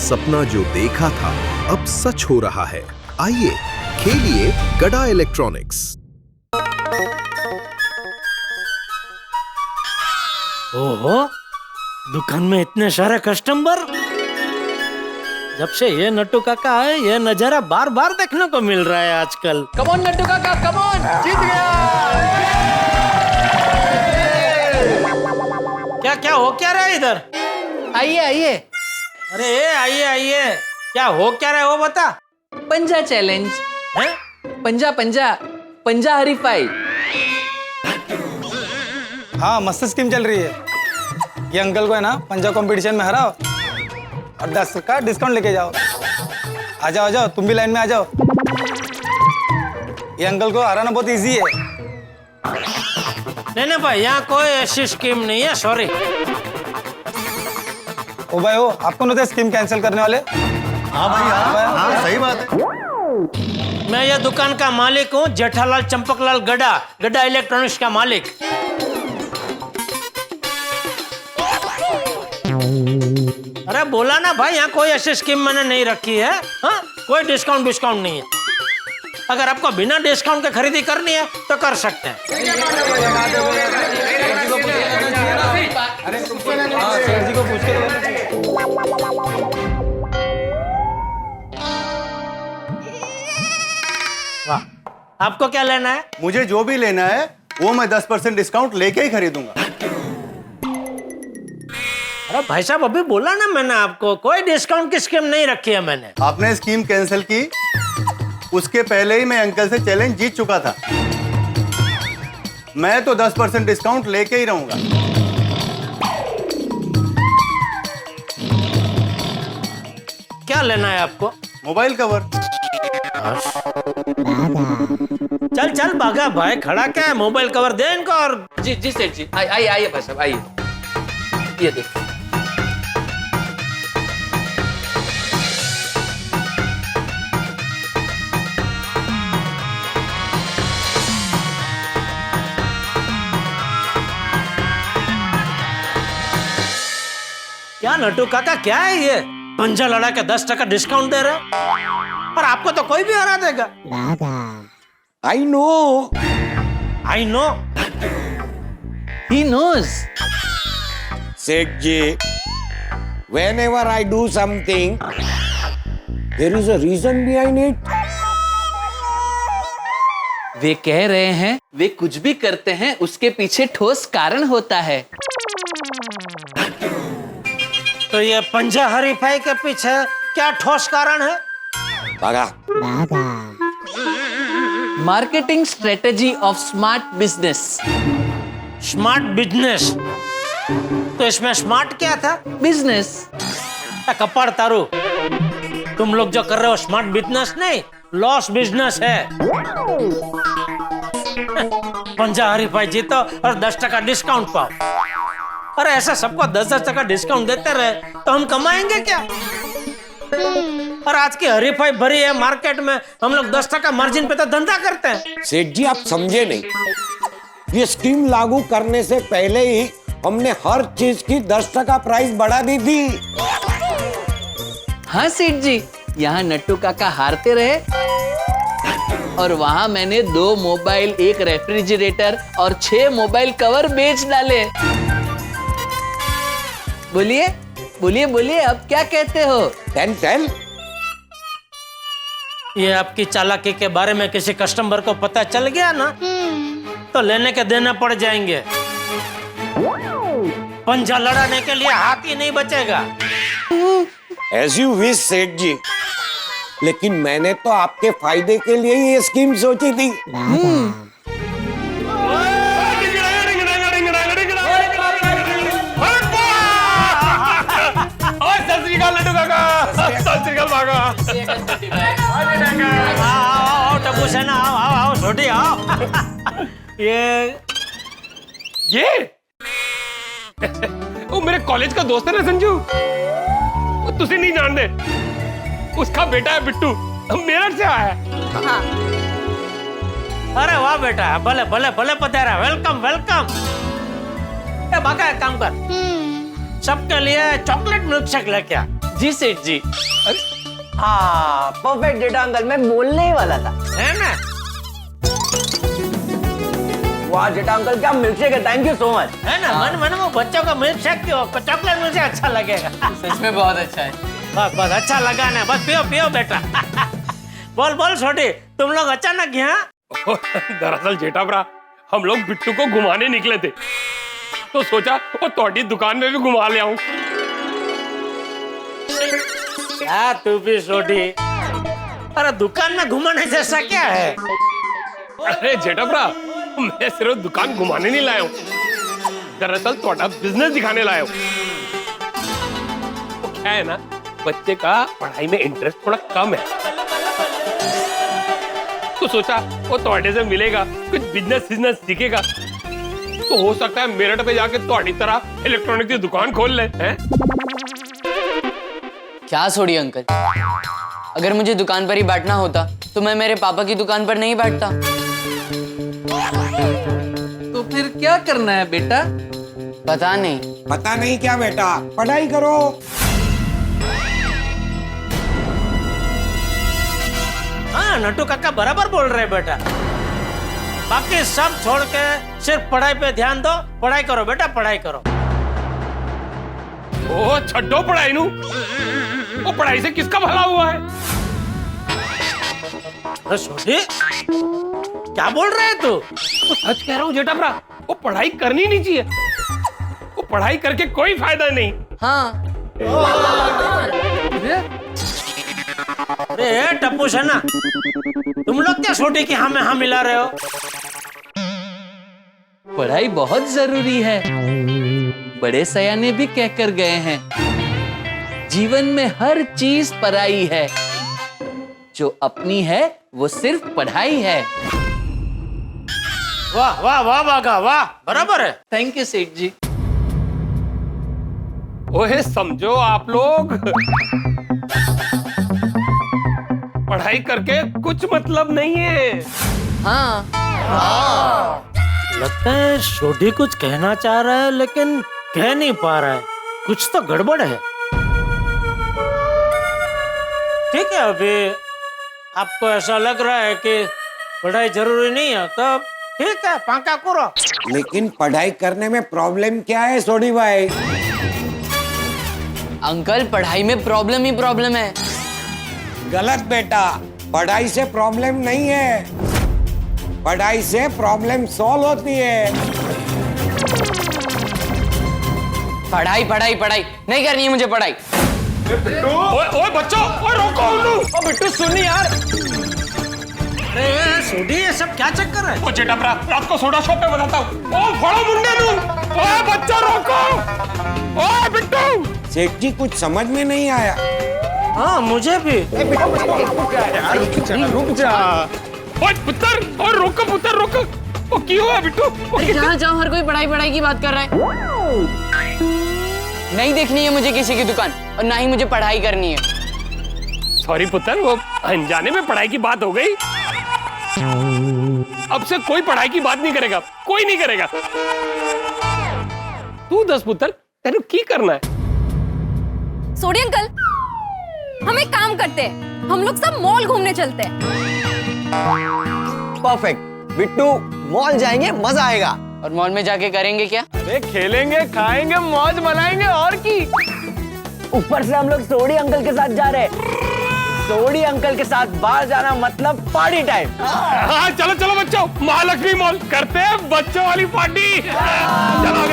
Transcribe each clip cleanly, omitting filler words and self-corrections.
सपना जो देखा था अब सच हो रहा है। आइए खेलिए गड़ा इलेक्ट्रॉनिक्स। ओहो, दुकान में इतने सारे कस्टमर। जब से ये नट्टू काका आए ये नजारा बार बार देखने को मिल रहा है आजकल। कम ऑन नट्टू काका, कम ऑन, जीत गया। क्या क्या हो क्या रहा है इधर? आइए आइए। अरे आइए आइए, क्या हो क्या रहा है वो बता। पंजा चैलेंज हैं? पंजा पंजा पंजा हरीफाई। हाँ, मस्त स्कीम चल रही है। ये अंकल को है ना पंजा कंपटीशन में हराओ और 10 का डिस्काउंट लेके जाओ। आ जाओ आ जाओ, तुम भी लाइन में आ जाओ। ये अंकल को हराना बहुत इजी है। नहीं भाई, यहाँ कोई ऐसी स्कीम नहीं है, सॉरी। ओ भाई ओ, आपको नहीं थे स्कीम कैंसिल करने वाले? हाँ भाई, हाँ सही बात है। मैं ये दुकान का मालिक हूँ, जेठालाल चंपकलाल गड़ा, गड़ा इलेक्ट्रॉनिक्स का मालिक। अरे बोला ना भाई, यहाँ कोई ऐसी स्कीम मैंने नहीं रखी है। हाँ, कोई डिस्काउंट नहीं है। अगर आपको बिना डिस्काउंट के खरीदी करनी है तो कर सकते हैं। वाह, आपको क्या लेना है? मुझे जो भी लेना है वो मैं 10% डिस्काउंट लेके ही खरीदूंगा। अरे भाई साहब, अभी बोला ना मैंने आपको, कोई डिस्काउंट की स्कीम नहीं रखी है मैंने। आपने स्कीम कैंसिल की, उसके पहले ही मैं अंकल से चैलेंज जीत चुका था। मैं तो 10% डिस्काउंट लेके ही रहूंगा। क्या लेना है आपको? Mobile cover. चल चल भागा भाई, खड़ा क्या है? मोबाइल कवर दे इनको। और जी जी सेठ जी, आइए आइए भाई साहब, आइए। ये देखो। क्या नट्टू काका, क्या है ये? पंजा लड़ा के 10% डिस्काउंट दे रहे, और आपको तो कोई भी हरा देगा। I know. I know. He knows. Setji, whenever I do something, there is a reason behind it. वे कह रहे हैं वे कुछ भी करते हैं उसके पीछे ठोस कारण होता है। तो ये पंजा हरीफाई के पीछे क्या ठोस कारण है? Baga. Marketing strategy of smart business. Smart business? तो इसमें स्मार्ट क्या था? बिजनेस। कपड़ तारू, तुम लोग जो कर रहे हो स्मार्ट बिजनेस नहीं, लॉस बिजनेस है। पंजा हरीफाई जीतो और 10% डिस्काउंट पाओ। अरे ऐसा सबको 10% डिस्काउंट देते रहे तो हम कमाएंगे क्या? और आज की हरीफाई भरी है मार्केट में, हम लोग 10% मार्जिन पे तो धंधा करते हैं। सेठ जी, आप समझे नहीं। ये स्कीम लागू करने से पहले ही हमने हर चीज की 10% प्राइस बढ़ा दी थी। हाँ सेठ जी, यहाँ नट्टू काका हारते रहे और वहां मैंने 2 मोबाइल, 1 रेफ्रिजरेटर और 6 मोबाइल कवर बेच डाले। बोलिए बोलिए बोलिए, अब क्या कहते हो? 10. ये आपकी चालाकी के बारे में किसी कस्टमर को पता चल गया ना तो लेने के देना पड़ जाएंगे। पंजा लड़ाने के लिए हाथ ही नहीं बचेगा। As you wish, सेठ जी। लेकिन मैंने तो आपके फायदे के लिए ही ये स्कीम सोची थी। आओ टप्पू सेना, आओ छोटी आओ। ये वो मेरे कॉलेज का दोस्त है ना संजू, वो तुझे नहीं जानते, उसका बेटा है बिट्टू, मेरठ से आया है। अरे वाह बेटा, भले भले भले पधारा, वेलकम वेलकम। बाका एक काम कर, सबके लिए चॉकलेट मिल्क शेक लेके आ। जी सेठ जी। हाँ परफेक्ट डेटा अंकल, मैं बोलने ही वाला था। है ना? वाह डेटा अंकल क्या मिल्कशेक है, थैंक यू सो मच। है ना? मन मन में बच्चों का मिल्क शेक चॉकलेट मुझे अच्छा लगेगा। सच में बहुत अच्छा है। बस बस अच्छा लगा ना, बस पियो पियो बेटा। बोल बोल छोटी, तुम लोग अचानक यहाँ? दरअसल जेठाभरा हम लोग बिट्टू को घुमाने निकले थे, तो सोचा वो तोड़ी दुकान में भी घुमा ले आऊं। क्या तू भी छोटी? अरे दुकान में घुमाने जैसा क्या है? अरे जेठाभरा मैं सिर्फ दुकान घुमाने नहीं लाया हूं, दरअसल तोड़ा बिजनेस दिखाने लाया हूं। वो क्या है ना, बच्चे का पढ़ाई में इंटरेस्ट थोड़ा कम है, तो सोचा वो तोड़े से मिलेगा, कुछ बिजनेस सीखेगा, तो हो सकता है मेरठ पे जाके तोड़ी तरह इलेक्ट्रॉनिक की दुकान खोल ले। हैं? क्या सोड़ी अंकल, अगर मुझे दुकान पर ही बैठना होता तो मैं मेरे पापा की दुकान पर नहीं बैठता। तो फिर क्या करना है बेटा? पता नहीं। पता नहीं क्या बेटा, पढ़ाई करो। हाँ नट्टू काका बराबर बोल रहे बेटा, बाकी सब छोड़ के सिर्फ पढ़ाई पे ध्यान दो। पढ़ाई करो बेटा, पढ़ाई करो। ओ छड्डो पढ़ाई नू, वो पढ़ाई से किसका भला हुआ है? अरे छोटी क्या बोल रहे है तू? तो सच कह रहा हूँ जेठाभरा, वो पढ़ाई करनी नहीं चाहिए, वो पढ़ाई करके कोई फायदा नहीं। हाँ। अरे टप्पू शना, तुम लोग क्या छोटी की हाँ में हाँ मिला रहे हो? पढ़ाई बहुत जरूरी है, बड़े सयाने भी कहकर गए हैं, जीवन में हर चीज पराई है, जो अपनी है वो सिर्फ पढ़ाई है। वाह वाह वाह बागा वाह, बराबर है। थैंक यू सेठ जी। ओए समझो आप लोग, पढ़ाई करके कुछ मतलब नहीं है। हाँ। लगता है छोटी कुछ कहना चाह रहा है लेकिन कह नहीं पा रहा है, कुछ तो गड़बड़ है। ठीक है, अभी आपको ऐसा लग रहा है कि पढ़ाई जरूरी नहीं है, तो ठीक है पाका करो। लेकिन पढ़ाई करने में प्रॉब्लम क्या है सोडी भाई? अंकल पढ़ाई में प्रॉब्लम ही प्रॉब्लम है। गलत बेटा, पढ़ाई से प्रॉब्लम नहीं है, पढ़ाई से प्रॉब्लम सॉल्व होती है। पढ़ाई पढ़ाई पढ़ाई नहीं करनी है मुझे पढ़ाई। ओए ओए बच्चों, ओए रोको उन्हें। ओ बिट्टू सुन यार। अरे सोडी ये सब क्या चक्कर है? ओ जेठाभरा रात को सोडा शॉप पे बताता हूँ। ओ फड़ो मुंडे नू, ओए बच्चा रोको, ओए बिट्टू। सेठ जी कुछ समझ में नहीं आया। हाँ मुझे भी। रुक जा। ओए पुत्र, ओए रोको पुत्र रोको। ओ क्यों है बिट्टू? अरे जहाँ जाओ हर कोई पढ़ाई पढ़ाई की बात कर रहा है। नहीं देखनी है मुझे किसी की दुकान, और ना ही मुझे पढ़ाई करनी है। सॉरी पुत्र, वो अनजाने में पढ़ाई की बात हो गई। अब से कोई पढ़ाई की बात नहीं करेगा, कोई नहीं करेगा। तू दस पुत्र, तेरे की करना है? सोडी अंकल, हम एक काम करते हैं, हम लोग सब मॉल घूमने चलते हैं। परफेक्ट बिट्टू, मॉल जाएंगे, मजा आएगा। और मॉल में जाके करेंगे क्या? अरे खेलेंगे, खाएंगे, मौज मनाएंगे और की। ऊपर से हम लोग सोडी अंकल के साथ जा रहे हैं। सोडी अंकल के साथ बाहर जाना मतलब पार्टी टाइम। हाँ चलो चलो बच्चों, महालक्ष्मी मॉल करते हैं बच्चों वाली पार्टी। चलो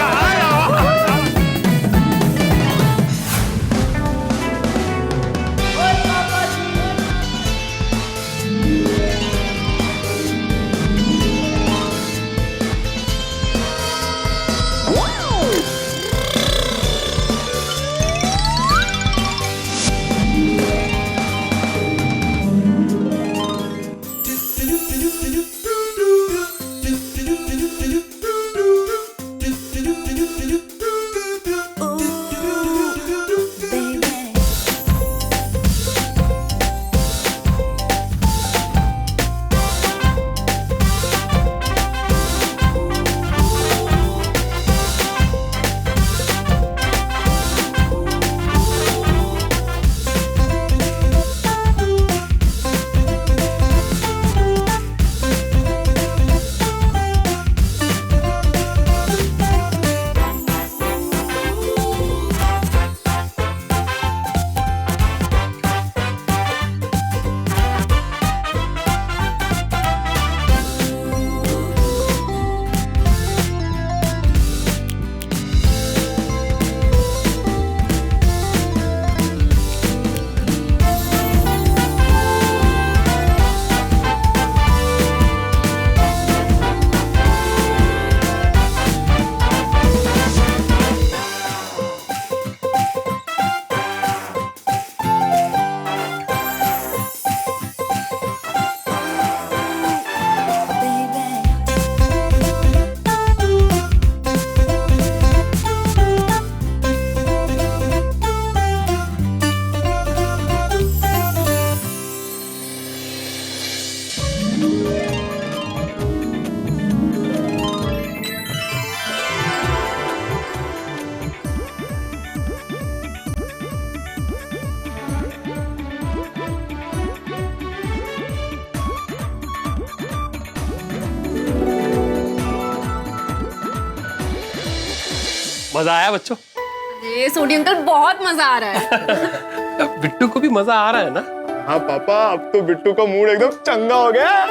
मजा आया बच्चों? अरे सोडी अंकल बहुत मजा आ रहा है। बिट्टू को भी मजा आ रहा है ना? हाँ पापा, अब तो बिट्टू का मूड एकदम चंगा हो गया।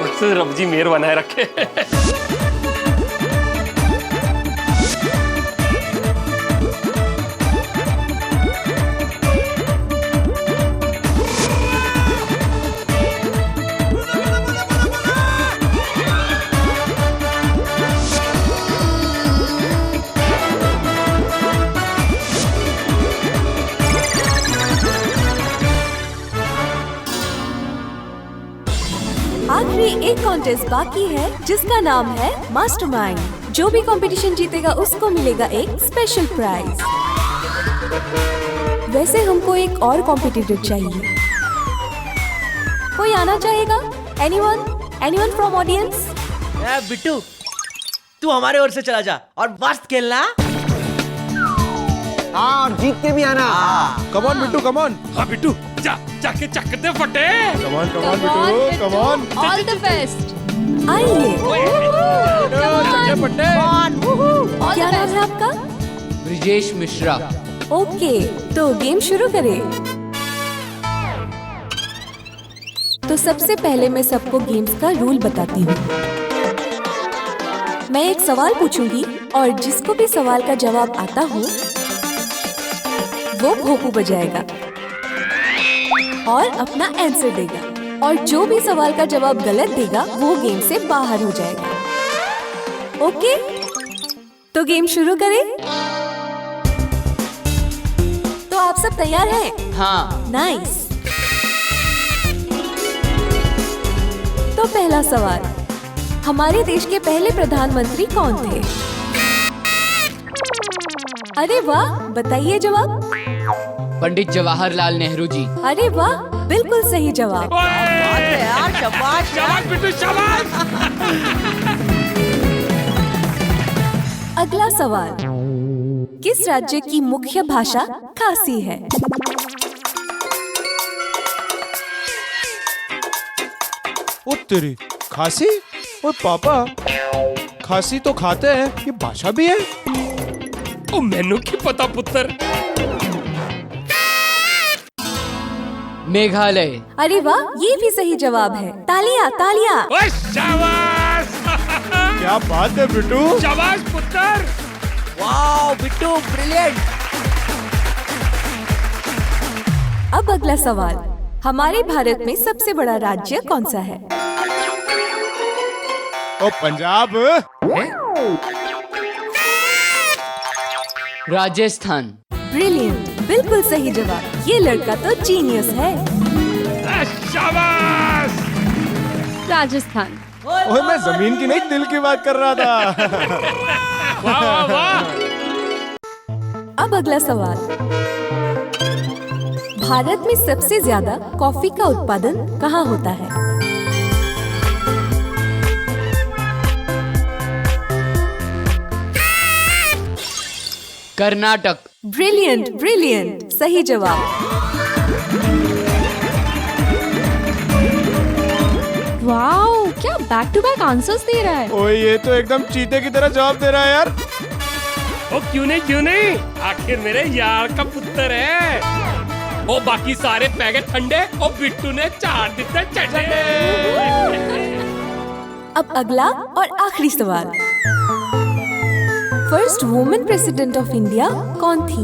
मुझसे रब जी मेहर बनाए रखे। आखिरी एक कॉन्टेस्ट बाकी है जिसका नाम है मास्टरमाइंड। जो भी कंपटीशन जीतेगा उसको मिलेगा एक स्पेशल प्राइज। वैसे हमको एक और कॉम्पिटिटर चाहिए। कोई आना चाहेगा? Anyone from audience? बिट्टू, तू हमारे ओर से चला जा और मस्त खेलना। हाँ, और जीत के भी आना। Come on Bittu, come on. हाँ बिट्टू, जाके चक दे फटे। Come on Bittu, come on. All the best. आइए। फटे। क्या नाम है आपका? ब्रिजेश मिश्रा। ओके, तो गेम शुरू करें। तो सबसे पहले मैं सबको गेम्स का रूल बताती हूँ। मैं एक सवाल पूछूंगी और जिसको भी सवाल का जवाब आता हो वो भोपू बजाएगा और अपना आंसर देगा, और जो भी सवाल का जवाब गलत देगा वो गेम से बाहर हो जाएगा। ओके, तो गेम शुरू करें। तो आप सब तैयार हैं? हाँ। नाइस। तो पहला सवाल, हमारे देश के पहले प्रधानमंत्री कौन थे? अरे वाह, बताइए जवाब। पंडित जवाहरलाल नेहरू जी। अरे वाह, बिल्कुल सही जवाब। यार शाबाश। शाबाश बिट्टू, शाबाश। अगला सवाल, किस राज्य की मुख्य भाषा खासी है? ओ तेरी, खासी? ओ पापा, खासी तो खाते हैं, ये भाषा भी है? ओ मैनू की पता पुत्र। मेघालय। अरे वाह, ये भी सही जवाब है। तालियां तालियां। ओए शाबाश। क्या बात है बिट्टू। शाबाश पुत्र। Wow Bittu, brilliant. अब अगला सवाल, हमारे भारत में सबसे बड़ा राज्य कौन सा है? ओ पंजाब। राजस्थान। ब्रिलियंट, बिल्कुल सही जवाब। ये लड़का तो जीनियस है। शाबाश। राजस्थान। ओए, मैं जमीन की नहीं, दिल की बात कर रहा था। वाह वाह वाह। अब अगला सवाल, भारत में सबसे ज्यादा कॉफी का उत्पादन कहाँ होता है? कर्नाटक। ब्रिलियंट ब्रिलियंट, सही जवाब। वाओ, क्या बैक टू बैक आंसर्स दे रहा है। ओए, ये तो एकदम चीते की तरह जवाब दे रहा है यार। ओ क्यों नहीं, आखिर मेरे यार का पुत्र है। ओ बाकी सारे पैकेट ठंडे और बिट्टू ने 4 दिन तक चढ़े। अब अगला और आखिरी सवाल, first women president of India कौन थी?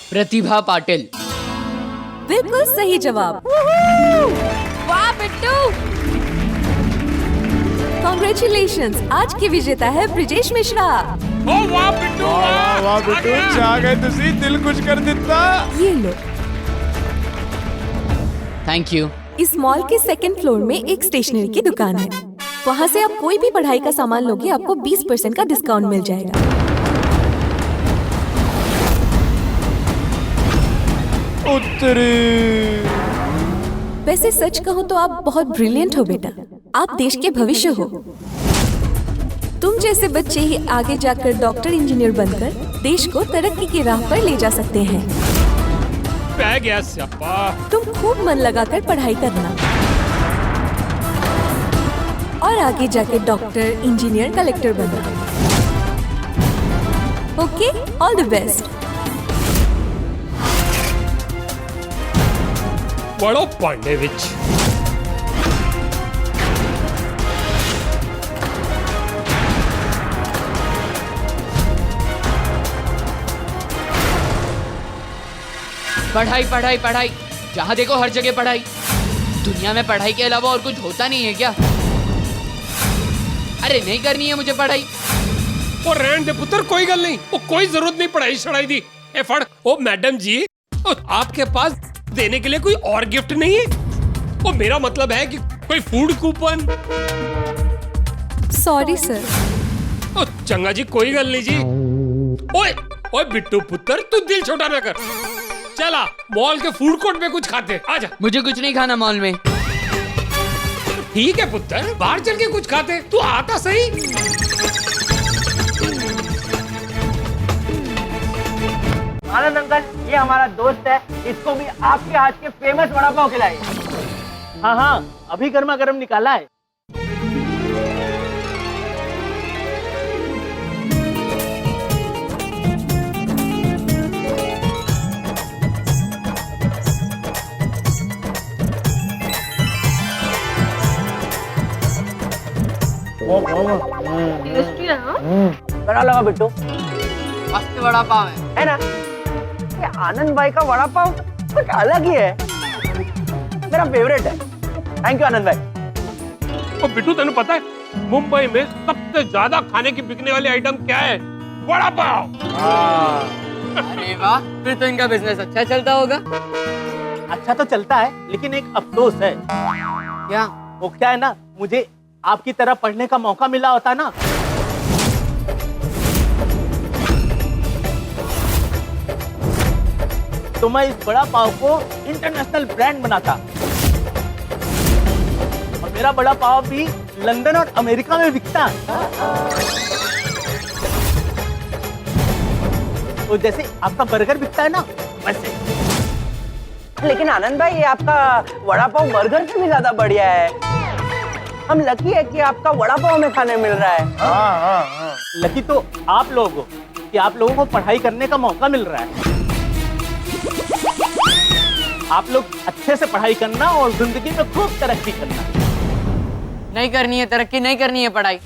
प्रतिभा पाटिल। बिल्कुल सही जवाब। वाह बिट्टू। कॉन्ग्रेचुलेशंस, आज के विजेता है ब्रिजेश मिश्रा। ओ वाह बिट्टू, वाह वाह बिट्टू, जा गए तुसी, दिल खुश कर दिता। ये लो। Thank you. इस मॉल के सेकंड फ्लोर में एक स्टेशनरी की दुकान है। वहाँ से आप कोई भी पढ़ाई का सामान लोगे आपको 20% का डिस्काउंट मिल जाएगा। उत्तरी। वैसे सच कहूँ तो आप बहुत ब्रिलियंट हो बेटा, आप देश के भविष्य हो। तुम जैसे बच्चे ही आगे जाकर डॉक्टर इंजीनियर बनकर देश को तरक्की की राह पर ले जा सकते हैं। पे गया स्यापा। तुम खूब मन लगाकर पढ़ाई करना और आगे जाके डॉक्टर, इंजीनियर, कलेक्टर बनना। Okay, all the best. बड़ो पांडे विच। पढ़ाई पढ़ाई पढ़ाई, जहाँ देखो हर जगह पढ़ाई। दुनिया में पढ़ाई के अलावा और कुछ होता नहीं है क्या? अरे नहीं करनी है मुझे पढ़ाई। और रहने दे पुत्र, कोई गल नहीं, वो कोई जरूरत नहीं पढ़ाई छड़ाई दी। ए फड़, ओ मैडम जी, ओ आपके पास देने के लिए कोई और गिफ्ट नहीं है? वो मेरा मतलब है कि कोई फूड कूपन। Sorry sir. ओ चंगा जी, कोई गल नहीं जी। ओए ओए बिट्टू पुत्र, तू दिल छोटा ना कर। चला मॉल के फूड कोर्ट में कुछ खाते, आजा। मुझे कुछ नहीं खाना मॉल में। ठीक है पुत्र, बाहर चल के कुछ खाते, तू आता सही। आनंद अंकल, ये हमारा दोस्त है, इसको भी आपके हाथ के फेमस वड़ा पाव खिलाइए। हाँ हाँ, अभी गर्मा गर्म निकाला है। बड़ा लगा बिट्टू, मस्त वड़ा पाव है ना? ये आनंद भाई का वड़ा पाव कुछ अलग ही है, मेरा फेवरेट है। थैंक यू आनंद भाई। ओ बिट्टू, तेन पता है मुंबई में सबसे ज्यादा खाने की बिकने वाली आइटम क्या है? वड़ा पाव। अरे वाह, फिर तो इनका बिजनेस अच्छा चलता होगा। अच्छा तो चलता है, लेकिन एक अफसोस है। क्या? वो क्या है ना, मुझे आपकी तरह पढ़ने का मौका मिला होता ना, तो मैं इस बड़ा पाव को इंटरनेशनल ब्रांड बनाता और मेरा बड़ा पाव भी लंदन और अमेरिका में बिकता। तो जैसे आपका बर्गर बिकता है ना, वैसे। लेकिन आनंद भाई, ये आपका वड़ा पाव बर्गर से भी ज्यादा बढ़िया है। हम लकी है कि आपका वड़ा पाव में खाने मिल रहा है। लकी तो आप लोग हो कि आप लोगों को पढ़ाई करने का मौका मिल रहा है। आप लोग अच्छे से पढ़ाई करना और जिंदगी में खूब तरक्की करना। नहीं करनी है तरक्की, नहीं करनी है पढ़ाई।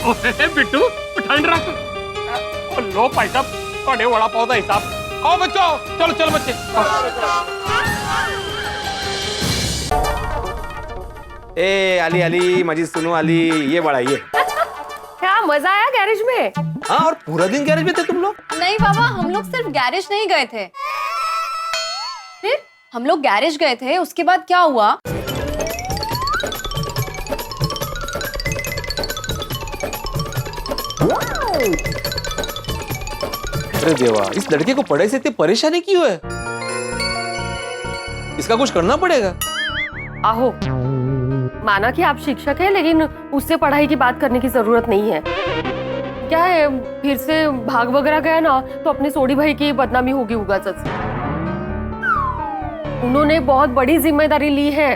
ओए बिट्टू, ठंड रख। ओ लो भाई साहब, थोड़े वड़ा पाव का हिसाब। आओ बच्चों, चलो चलो बच्चे। ए अली अली, मजी सुनो अली, ये बड़ा ये। क्या मजा आया गैरेज में? हाँ, और पूरा दिन गैरेज में थे तुम लोग? नहीं बाबा, हम लोग सिर्फ गैरेज नहीं गए थे। फिर हम लोग गैरेज गए थे, उसके बाद क्या हुआ? अरे देवा, इस लड़के को पढ़ाई से इतनी परेशानी क्यों है? इसका कुछ करना पड़ेगा। आहो, माना कि आप शिक्षक हैं, लेकिन उससे पढ़ाई की बात करने की जरूरत नहीं है। क्या है, फिर से भाग वगैरह गया ना तो अपने सोडी भाई की बदनामी होगी उगाच। उन्होंने बहुत बड़ी जिम्मेदारी ली है।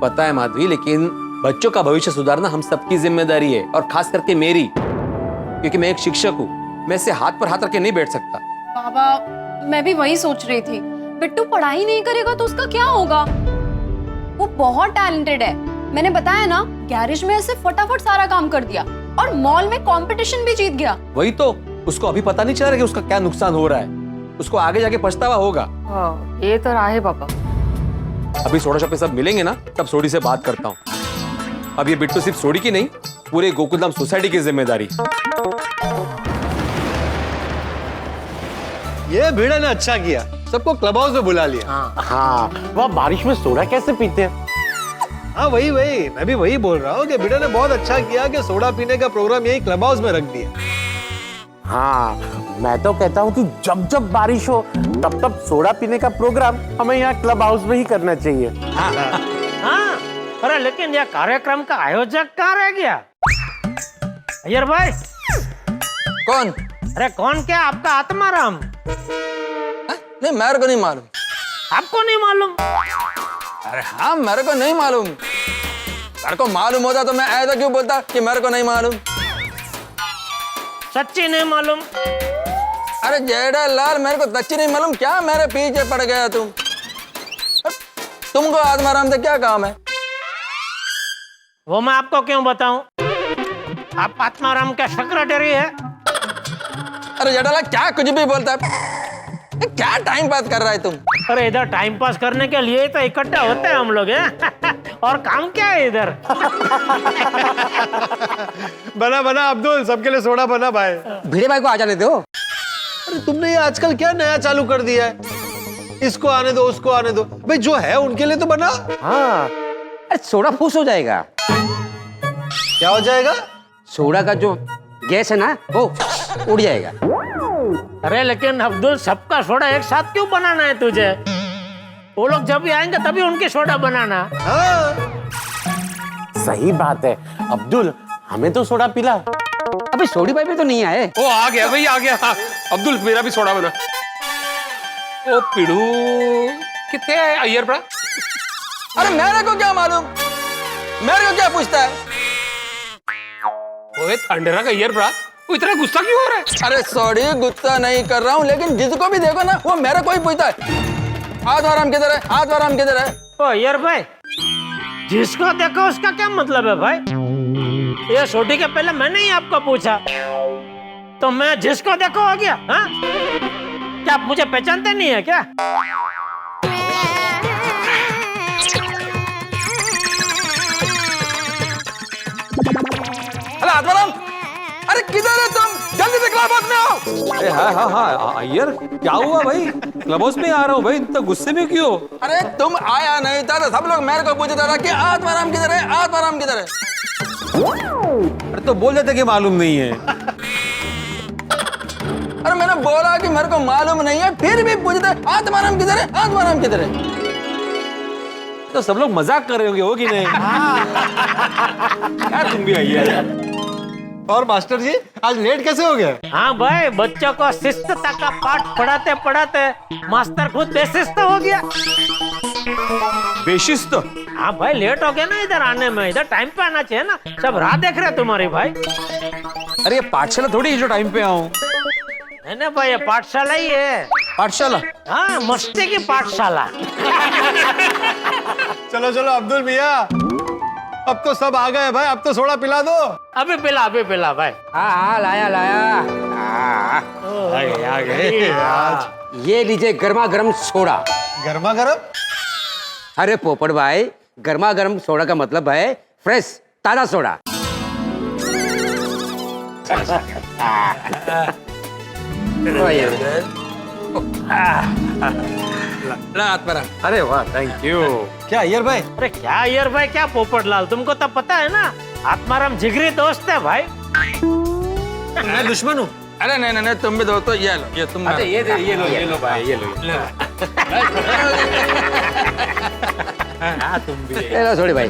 पता है माधवी, लेकिन बच्चों का भविष्य सुधारना हम सबकी जिम्मेदारी है, और खास करके मेरी, क्योंकि मैं एक शिक्षक हूँ। मैं इसे हाथ पर हाथ रख के नहीं बैठ सकता। बाबा, मैं भी वही सोच रही थी। बिट्टू पढ़ाई नहीं करेगा तो उसका क्या होगा? वो बहुत टैलेंटेड है। मैंने बताया ना, गैरेज में ऐसे फटाफट सारा काम कर दिया और मॉल में कंपटीशन भी जीत गया। वही तो, उसको अभी पता नहीं चल रहा कि उसका क्या नुकसान हो रहा है। उसको आगे जाके पछतावा होगा। हाँ, ये तो रहा है बाबा। अभी सोडा शॉप पे सब मिलेंगे ना, तब सोडी से बात करता हूँ। अब ये बिट्टू सिर्फ सोडी की नहीं, पूरे गोकुलधाम सोसाइटी की जिम्मेदारी। ये भिड़ा ने अच्छा किया, सबको क्लब हाउस में बुला लिया। हाँ, वह बारिश में सोडा कैसे पीते हैं? हाँ वही मैं भी वही बोल रहा हूँ कि भिड़ा ने बहुत अच्छा किया कि सोडा पीने का प्रोग्राम यही क्लब हाउस में रख दिया। हाँ, मैं तो कहता हूँ कि जब जब बारिश हो तब तब सोडा पीने का प्रोग्राम हमें यहाँ क्लब हाउस में ही करना चाहिए। हाँ, अरे लेकिन यह कार्यक्रम का आयोजक कहाँ रह गया? अय्यर भाई। कौन? अरे कौन क्या आपका आत्माराम? नहीं मेरे को नहीं मालूम। आपको नहीं मालूम? अरे हाँ मेरे को नहीं मालूम। मेरे को मालूम होता तो मैं ऐसा क्यों बोलता कि मेरे को नहीं मालूम। सच्ची नहीं मालूम? अरे जेठालाल मेरे को सच्ची नहीं मालूम क्या मेरे पीछे पड़ गया तुम? तुमको आत्माराम से क्या काम है? वो मैं आपको क्यों बताऊं? आप आत्माराम का सेक्रेटरी है। अरे जेठालाल क्या कुछ भी बोलता है? क्या टाइम पास कर रहा है तुम? अरे इधर टाइम पास करने के लिए तो इकट्ठा होते हैं हम लोग हैं। और काम क्या है इधर? बना बना अब्दुल, सबके लिए सोडा बना भाई। भिड़े भाई को आ जाने दो। अरे तुमने ये आजकल क्या नया चालू कर दिया है? इसको आने दो, उसको आने दो, भाई जो है उनके लिए तो बना। हाँ, अरे सोडा फूस हो जाएगा। क्या हो जाएगा? सोडा का जो गैस है ना वो उड़ जाएगा। अरे लेकिन अब्दुल सबका सोडा एक साथ क्यों बनाना है तुझे? वो लोग जब भी आएंगे तभी उनकी सोडा बनाना। हाँ। सही बात है अब्दुल, हमें तो सोडा पिला। अबे सोडी भाई भी तो नहीं आए। ओ आ गया भाई, आ गया। हाँ, अब्दुल मेरा भी सोडा बना। ओ पिड़ू कितने है अय्यर बड़ा? अरे मेरे को क्या मालूम? मेरे को क्या पूछता है? ओए अंडेरा का अय्यर बड़ा, वो इतना गुस्सा क्यों हो रहा है? अरे सॉरी गुस्सा नहीं कर रहा हूँ, लेकिन जिसको भी देखो ना वो मेरे को ही पूछता है आत्माराम किधर है, आत्माराम किधर है। ओ यार भाई, जिसको देखो उसका क्या मतलब है भाई? ये छोटी के पहले मैंने ही आपको पूछा तो मैं जिसको देखो हो गया? हाँ, क्या आप मुझे पहचानते नहीं है क्या? अरे आत्माराम, अरे किधर है तुम? जल्दी से क्लब हाउस में आओ। अरे हाँ हाँ हाँ अय्यर, क्या हुआ भाई? क्लब हाउस में आ रहा हूँ भाई, इतना गुस्से में क्यों? अरे तुम आया नहीं था तो सब लोग मेरे को पूछता था कि आत्माराम किधर है, आत्माराम किधर है। अरे तो बोल देते कि मालूम नहीं है। अरे मैंने बोला कि मेरे को मालूम नहीं है, फिर भी पूछते आत्माराम किधर है, आत्माराम किधर है। तो सब लोग मजाक कर रहे होंगे, हो कि नहीं? यार तुम भी अय्यर। और मास्टर जी आज लेट कैसे हो गए? हाँ भाई, बच्चों को शिस्तता का पाठ पढ़ाते पढ़ाते मास्टर खुद बेशिस्त हो गया। बेशिस्त? हाँ भाई, लेट हो गया ना इधर आने में। इधर टाइम पे आना चाहिए ना, सब राह देख रहे तुम्हारी भाई। अरे ये पाठशाला थोड़ी है जो टाइम पे आऊं। नहीं भाई, ये पाठशाला ही है। पाठशाला? हाँ, मस्ती की पाठशाला। चलो चलो अब्दुल मियाँ, अब तो सब आ गए भाई, अब तो सोडा पिला दो। अभी पिला भाई। हाँ हाँ लाया लाया। आ गए। ये लीजिए गर्मा गर्म सोडा। गर्मा गर्म? अरे पोपट भाई, गर्मा गर्म सोडा का मतलब है फ्रेश ताजा सोडा। अरे वाह, थैंक यू। क्या अय्यर भाई? अरे क्या अय्यर भाई, क्या पोपटलाल, तुमको तो पता है ना आत्माराम जिगरी दोस्त है भाई। मैं दुश्मन हूँ? अरे नहीं नहीं, तुम भी दोस्तों, ये लो, ये तुम। अच्छा ये लो भाई, ये लो। हाँ तुम भी। ले लो सोडी भाई।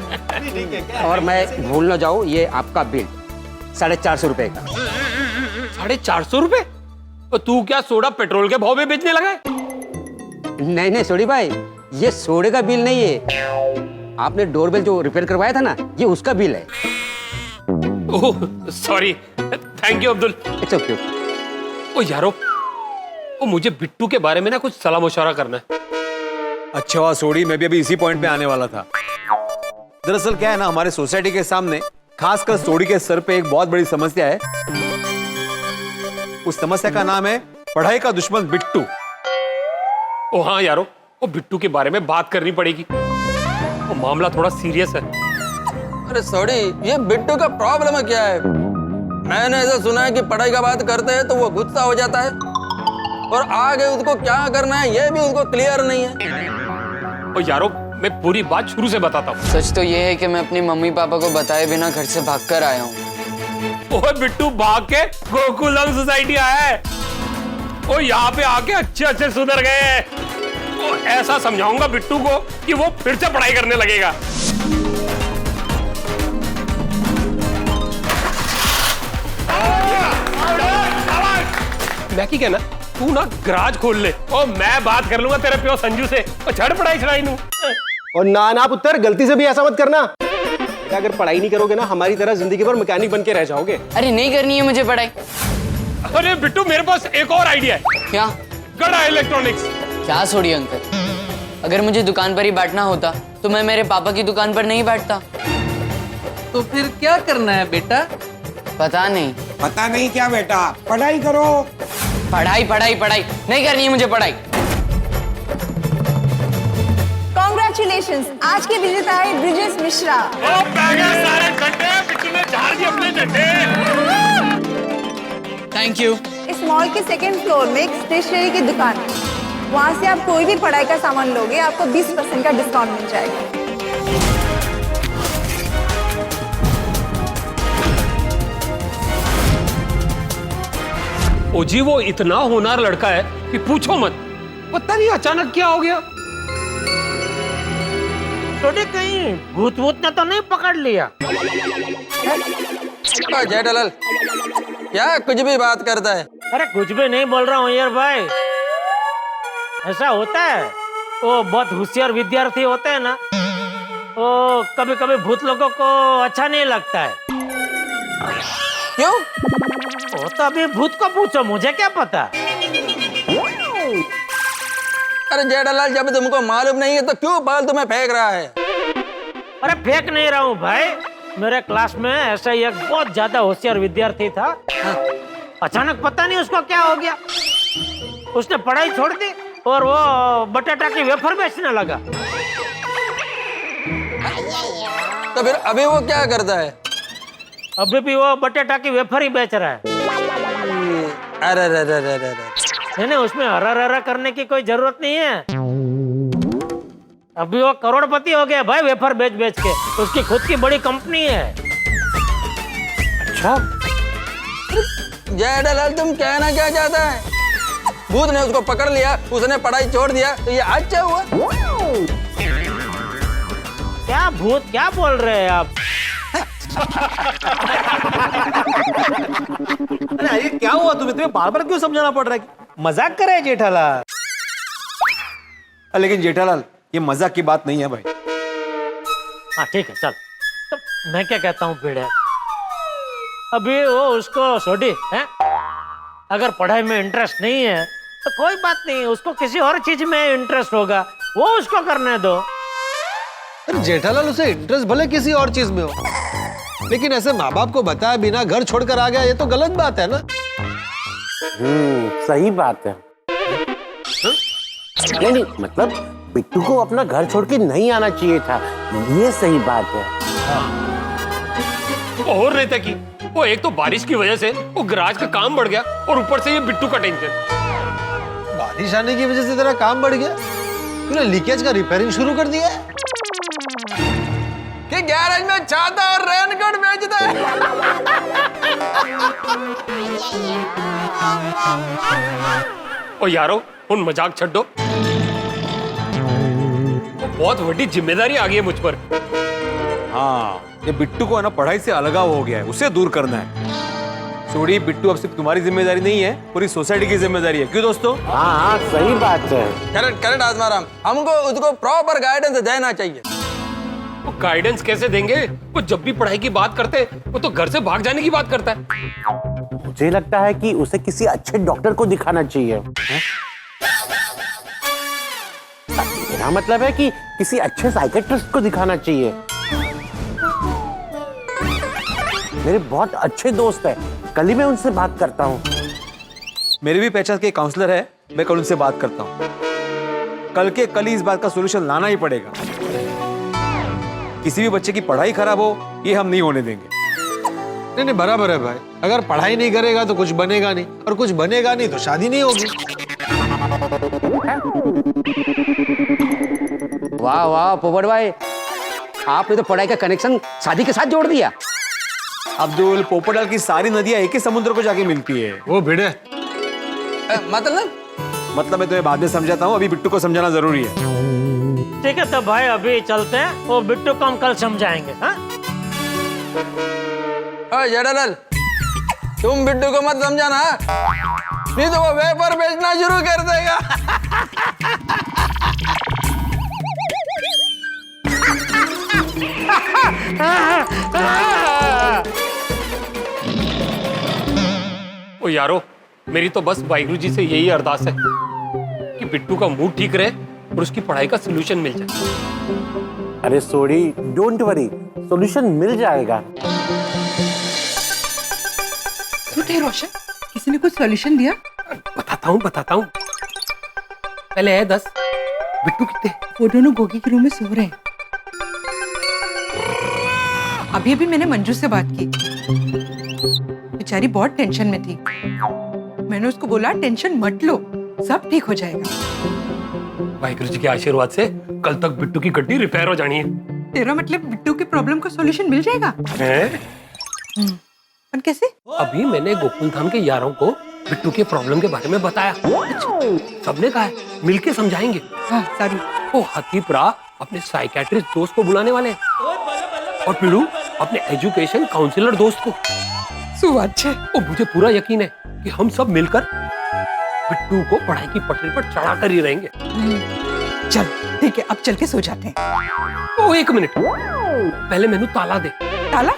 और मैं भूल ना जाऊँ, ये आपका बिल 450 रुपए का। 450 रुपए? तो तू क्या सोडा पेट्रोल के भाव में बेचने लगा है? नहीं नहीं सोडी भाई, ये सोडे का बिल नहीं है। आपने डोरबेल जो रिपेयर करवाया था ना, ये उसका बिल है। Oh sorry, thank you Abdul. It's okay. ओ यारो, ओ मुझे बिट्टू के बारे में ना कुछ सलाह मशवरा करना है। अच्छा हुआ सोडी, मैं भी अभी इसी पॉइंट पे आने वाला था। दरअसल क्या है ना, हमारे सोसाइटी के सामने खासकर सोडी के सर पे एक बहुत बड़ी समस्या है। उस समस्या का नाम है पढ़ाई का दुश्मन बिट्टू। ओ हाँ यारो, ओ बिट्टू के बारे में बात करनी पड़ेगी। ओ मामला थोड़ा सीरियस है। अरे सॉरी, ये बिट्टू का प्रॉब्लम क्या है? मैंने ऐसा सुना है कि पढ़ाई का बात करते हैं तो वो गुस्सा हो जाता है, और आगे उसको क्या करना है ये भी उसको क्लियर नहीं है। ओ यारो, मैं पूरी बात शुरू से बताता हूँ। सच तो ये है कि मैं अपनी मम्मी पापा को बताए बिना घर से भागकर आया हूँ। ओए बिट्टू भाग के गोकुलम सोसाइटी आया है। ओ यहाँ पे आके अच्छे अच्छे सुधर गए हैं। ओ ऐसा समझाऊंगा बिट्टू को कि वो फिर से पढ़ाई करने लगेगा। मैं की कहना तू ना गराज खोल ले और मैं बात कर लूंगा तेरे प्यो संजू से और छड़ पढ़ाई छड़ाई नू। और ना पुत्र, गलती से भी ऐसा मत करना। अगर पढ़ाई नहीं करोगे ना, हमारी तरह जिंदगी भर मैकेनिक बन के रह जाओगे। अरे नहीं करनी है मुझे पढ़ाई। अरे बिट्टू मेरे पास एक और आइडिया है। क्या? गड़ा इलेक्ट्रॉनिक्स। क्या छोड़ी अंकल, अगर मुझे दुकान पर ही बैठना होता तो मैं मेरे पापा की दुकान पर नहीं बैठता। तो फिर क्या करना है बेटा? पता नहीं। पता नहीं क्या बेटा, पढ़ाई करो। पढ़ाई पढ़ाई पढ़ाई नहीं करनी है मुझे पढ़ाई। कॉन्ग्रेचुलेशंस, आज के विजेता है ब्रिजेश मिश्रा। सारे झंडे बिट्टू ने झाड़ दिए अपने झंडे। Thank you. इस मॉल के सेकंड फ्लोर में एक स्टेशनरी की दुकान है, वहाँ से आप कोई भी पढ़ाई का सामान लोगे आपको 20% का डिस्काउंट मिल जाएगा। ओ जी वो इतना होनहार लड़का है कि पूछो मत। पता नहीं अचानक क्या हो गया। छोटे कहीं भूत भूत ने तो नहीं पकड़ लिया? जेठालाल क्या कुछ भी बात करता है? अरे कुछ भी नहीं बोल रहा हूँ यार भाई, ऐसा होता है। वो बहुत होशियार विद्यार्थी होते हैं ना, वो कभी कभी भूत लोगों को अच्छा नहीं लगता है। क्यों? वो तो अभी भूत को पूछो, मुझे क्या पता। अरे जेठालाल जब तुमको मालूम नहीं है तो क्यों फालतू में फेंक रहा है? अरे फेंक नहीं रहा हूँ भाई, मेरे क्लास में ऐसा ही एक बहुत ज्यादा होशियार विद्यार्थी था। अचानक पता नहीं उसको क्या हो गया, उसने पढ़ाई छोड़ दी और वो बटाटा की वेफर बेचने लगा। तो फिर अभी वो क्या करता है? अभी भी वो बटाटा की वेफर ही बेच रहा है। अरे रे रे रे रे। नहीं, उसमें हरा करने की कोई जरूरत नहीं है। अभी वो करोड़पति हो गया भाई, वेफर बेच बेच के। उसकी खुद की बड़ी कंपनी है। अच्छा जेठालाल तुम कहना क्या चाहता है? भूत ने उसको पकड़ लिया, उसने पढ़ाई छोड़ दिया, तो ये अच्छा हुआ? क्या भूत, क्या बोल रहे हैं आप? अरे ये क्या हुआ तुम्हें बार बार क्यों समझाना पड़ रहा है? मजाक कर रहे हैं जेठालाल। लेकिन जेठालाल ये मजाक की बात नहीं है भाई। हाँ ठीक है चल, तो मैं क्या कहता हूँ भिड़े, अभी वो उसको सोडी है, अगर पढ़ाई में इंटरेस्ट नहीं है तो कोई बात नहीं, उसको किसी और चीज में इंटरेस्ट होगा, वो उसको करने दो। अरे जेठालाल उसे इंटरेस्ट भले किसी और चीज में हो, लेकिन ऐसे माँ बाप को बताया बिना घर छोड़कर आ गया, ये तो गलत बात है ना। सही बात है। नहीं मतलब बिट्टू को अपना घर छोड़ के नहीं आना चाहिए था, ये सही बात है। और रहता कि वो एक तो बारिश की वजह से वो गराज का काम बढ़ गया और ऊपर से ये बिट्टू का टेंशन। बारिश आने की वजह से तेरा काम बढ़ गया? तूने लीकेज का रिपेयरिंग शुरू कर दिया है? कि गैरेज में छाता और रेनकोट बेचता है। ओ यारो उन मजाक छੱड दो, बहुत बड़ी जिम्मेदारी आ गई है मुझ पर। हाँ ये बिट्टू को है ना पढ़ाई से अलगाव हो गया है, उसे दूर करना है। सोडी बिट्टू अब सिर्फ तुम्हारी जिम्मेदारी नहीं है, पूरी सोसाइटी की जिम्मेदारी है। क्यों दोस्तों? हाँ सही बात है। करेक्ट करेक्ट आत्माराम, हमको उसको प्रॉपर गाइडेंस देना चाहिए। वो गाइडेंस कैसे देंगे? वो जब भी पढ़ाई की बात करते वो तो घर से भाग जाने की बात करता है। मुझे लगता है कि उसे किसी अच्छे डॉक्टर को दिखाना चाहिए। मेरा मतलब है कि किसी अच्छे साइकेट्रिस्ट को दिखाना चाहिए। मेरे बहुत अच्छे दोस्त हैं, कल ही मैं उनसे बात करता हूँ। मेरी भी पहचान के काउंसलर है, मैं कल उनसे बात करता हूँ। कल के कल ही इस बात का सॉल्यूशन लाना ही पड़ेगा। किसी भी बच्चे की पढ़ाई खराब हो ये हम नहीं होने देंगे। नहीं बराबर है भाई, अगर पढ़ाई नहीं करेगा तो कुछ बनेगा नहीं, और कुछ बनेगा नहीं तो शादी नहीं होगी। वाह वाह पोपट भाई, आपने तो पढ़ाई का कनेक्शन शादी के साथ जोड़ दिया। अब्दुल, पोपटलाल की सारी नदियां एक ही समुद्र को जाके मिलती है। वो भिड़े मतलब मैं तुम्हें बाद में समझाता हूँ, अभी बिट्टू को समझाना जरूरी है। ठीक है तो भाई अभी चलते हैं, वो बिट्टू को हम कल समझाएंगे। हाँ जेठालाल तुम बिट्टू को मत समझाना। नहीं तो वो वेपर बेचना शुरू कर देगा। ओ यारो, मेरी तो बस वाहिगुरु जी से यही अरदास है कि बिट्टू का मूड ठीक रहे और उसकी पढ़ाई का सलूशन मिल जाए। अरे सोडी, डोंट वरी, सॉल्यूशन मिल जाएगा। रोशन, किसी ने कुछ सॉल्यूशन दिया? बताता हूँ। पहले है 10, बिट्टू कितने? वो दोनों गोगी के रूम में सो रहे हैं। अभी अभी मैंने मंजू से बात की, बेचारी बहुत टेंशन में थी। मैंने उसको बोला टेंशन मत लो, सब ठीक हो जाएगा। वाहिगुरु जी के आशीर्वाद से कल तक बिट्टू की गड्डी रिपेयर हो जानी है। तेरा मतलब बिट्टू के प्रॉब्लम का सॉल्यूशन मिल जाएगा? पर कैसे? अभी मैंने गोकुल धाम के यारों को बिट्टू के प्रॉब्लम के बारे में बताया। सबने कहा है मिलके समझाएंगे। हाँ, सारू। वो हथीप्रा अपने साइकेट्रिस्ट दोस्त को बुलाने वाले हैं और पिड़ू अपने एजुकेशन काउंसलर दोस्त को। और मुझे पूरा यकीन है कि हम सब मिलकर बिट्टू को पढ़ाई की पटरी पर चढ़ा कर ही रहेंगे। चल ठीक है, अब चल के सो जाते हैं। ओ 1 मिनट, पहले मैंने ताला दे। ताला?